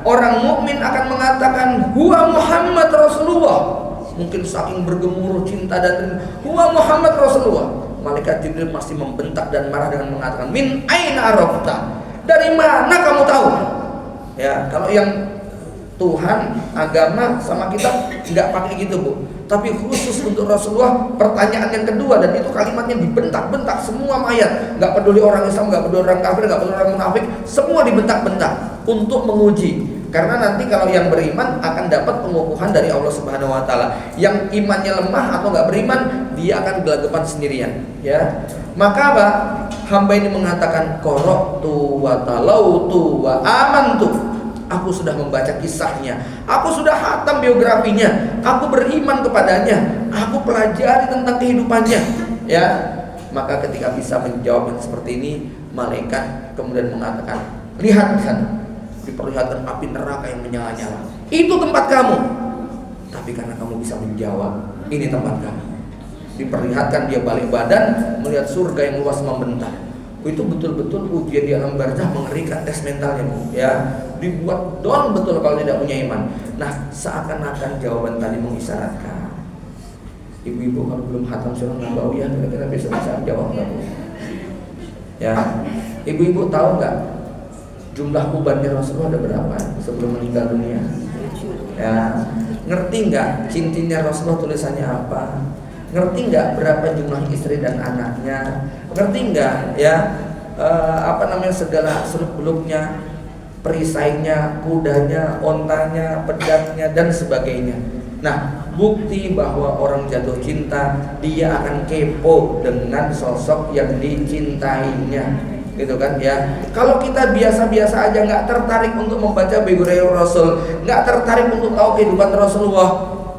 Speaker 1: orang mukmin akan mengatakan huwa Muhammad Rasulullah. Mungkin saking bergemuruh cinta dan huwa Muhammad Rasulullah. Malaikat Jibril pasti membentak dan marah dengan mengatakan min aina arafta? Dari mana kamu tahu? Ya, kalau yang Tuhan, agama sama kitab nggak pakai gitu, Bu. Tapi khusus untuk Rasulullah, pertanyaan yang kedua, dan itu kalimatnya dibentak-bentak semua mayat. Nggak peduli orang Islam, nggak peduli orang kafir, nggak peduli orang munafik, semua dibentak-bentak untuk menguji. Karena nanti kalau yang beriman akan dapat pengukuhan dari Allah Subhanahu Wa Taala. Yang imannya lemah atau nggak beriman, dia akan gelagapan sendirian. Ya, maka apa? Hamba ini mengatakan qara'tu wa talautu wa amantu. Aku sudah membaca kisahnya, aku sudah hatam biografinya, aku beriman kepadanya, aku pelajari tentang kehidupannya. Ya, maka ketika bisa menjawab yang seperti ini, malaikat kemudian mengatakan, lihat kan, diperlihatkan api neraka yang menyala-nyala. Itu tempat kamu. Tapi karena kamu bisa menjawab, ini tempat kamu. Diperlihatkan dia balik badan, melihat surga yang luas membentang. Itu betul-betul ujian di alam barzah, mengerikan tes mentalnya, Bu. Ya, dibuat down betul kalau tidak punya iman. Nah, seakan-akan jawaban tadi mengisyaratkan ibu-ibu kalau belum hatam surah Nabawiyah kira-kira besok bisa jawab nggak, Bu? Ya, ibu-ibu tahu nggak jumlah ubannya Rasulullah ada berapa sebelum meninggal dunia? Ya, ngerti nggak cincinnya Rasulullah tulisannya apa? Ngerti nggak berapa jumlah istri dan anaknya? Ngerti nggak ya segala seluk-beluknya, perisainya, kudanya, ontanya, pedangnya dan sebagainya. Nah, bukti bahwa orang jatuh cinta, dia akan kepo dengan sosok yang dicintainya, gitu kan ya. Kalau kita biasa-biasa aja, nggak tertarik untuk membaca biografi Rasul, nggak tertarik untuk tahu kehidupan Rasulullah,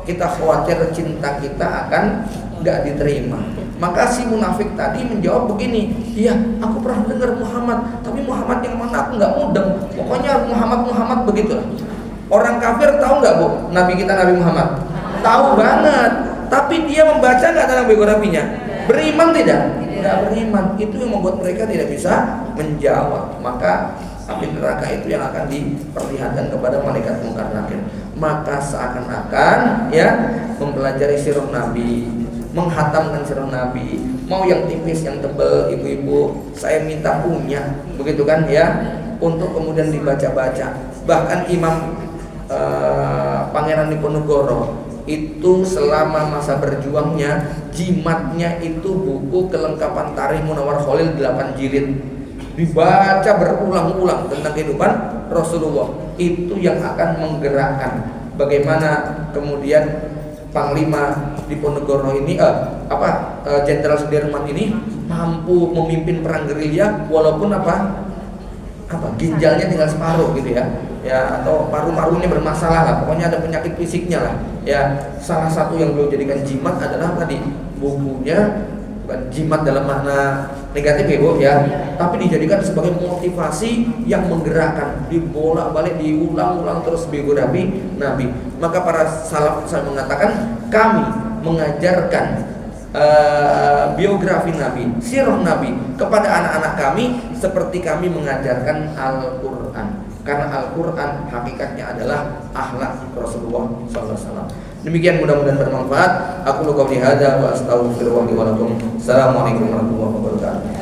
Speaker 1: kita khawatir cinta kita akan nggak diterima. Maka si munafik tadi menjawab begini, iya aku pernah dengar Muhammad, tapi Muhammad yang mana aku nggak mudeng, pokoknya Muhammad begitulah. Orang kafir tahu nggak, Bu, Nabi kita Nabi Muhammad? Tahu banget, tapi dia membaca nggak tentang biografinya? Beriman tidak? Nggak beriman. Itu yang membuat mereka tidak bisa menjawab. Maka api neraka itu yang akan diperlihatkan kepada malaikat Munkar Nakir. Maka seakan-akan ya mempelajari sirah Nabi, menghatamkan sirah Nabi, mau yang tipis yang tebal, ibu-ibu saya minta punya, begitu kan ya, untuk kemudian dibaca-baca. Bahkan Imam Pangeran Diponegoro itu selama masa berjuangnya, jimatnya itu buku kelengkapan Tarikh Munawwar Khalil 8 jilid, dibaca berulang-ulang tentang kehidupan Rasulullah. Itu yang akan menggerakkan bagaimana kemudian Panglima Diponegoro ini Jenderal Sudirman ini mampu memimpin perang gerilya walaupun ginjalnya tinggal separuh gitu ya, atau paru-parunya bermasalah lah, pokoknya ada penyakit fisiknya lah ya. Salah satu yang beliau jadikan jimat adalah tadi bukunya, bukan jimat dalam makna negatif ya, Bu ya, tapi dijadikan sebagai motivasi yang menggerakkan, dibolak-balik, diulang-ulang terus biografi Nabi. Maka para salaf saya mengatakan kami mengajarkan biografi Nabi, sirah Nabi kepada anak-anak kami seperti kami mengajarkan Al-Quran, karena Al-Quran hakikatnya adalah akhlak Rasulullah SAW. Demikian, mudah-mudahan bermanfaat. Aku qouli hadza wa astaghfirullah li wa lakum. Assalamualaikum warahmatullahi wabarakatuh.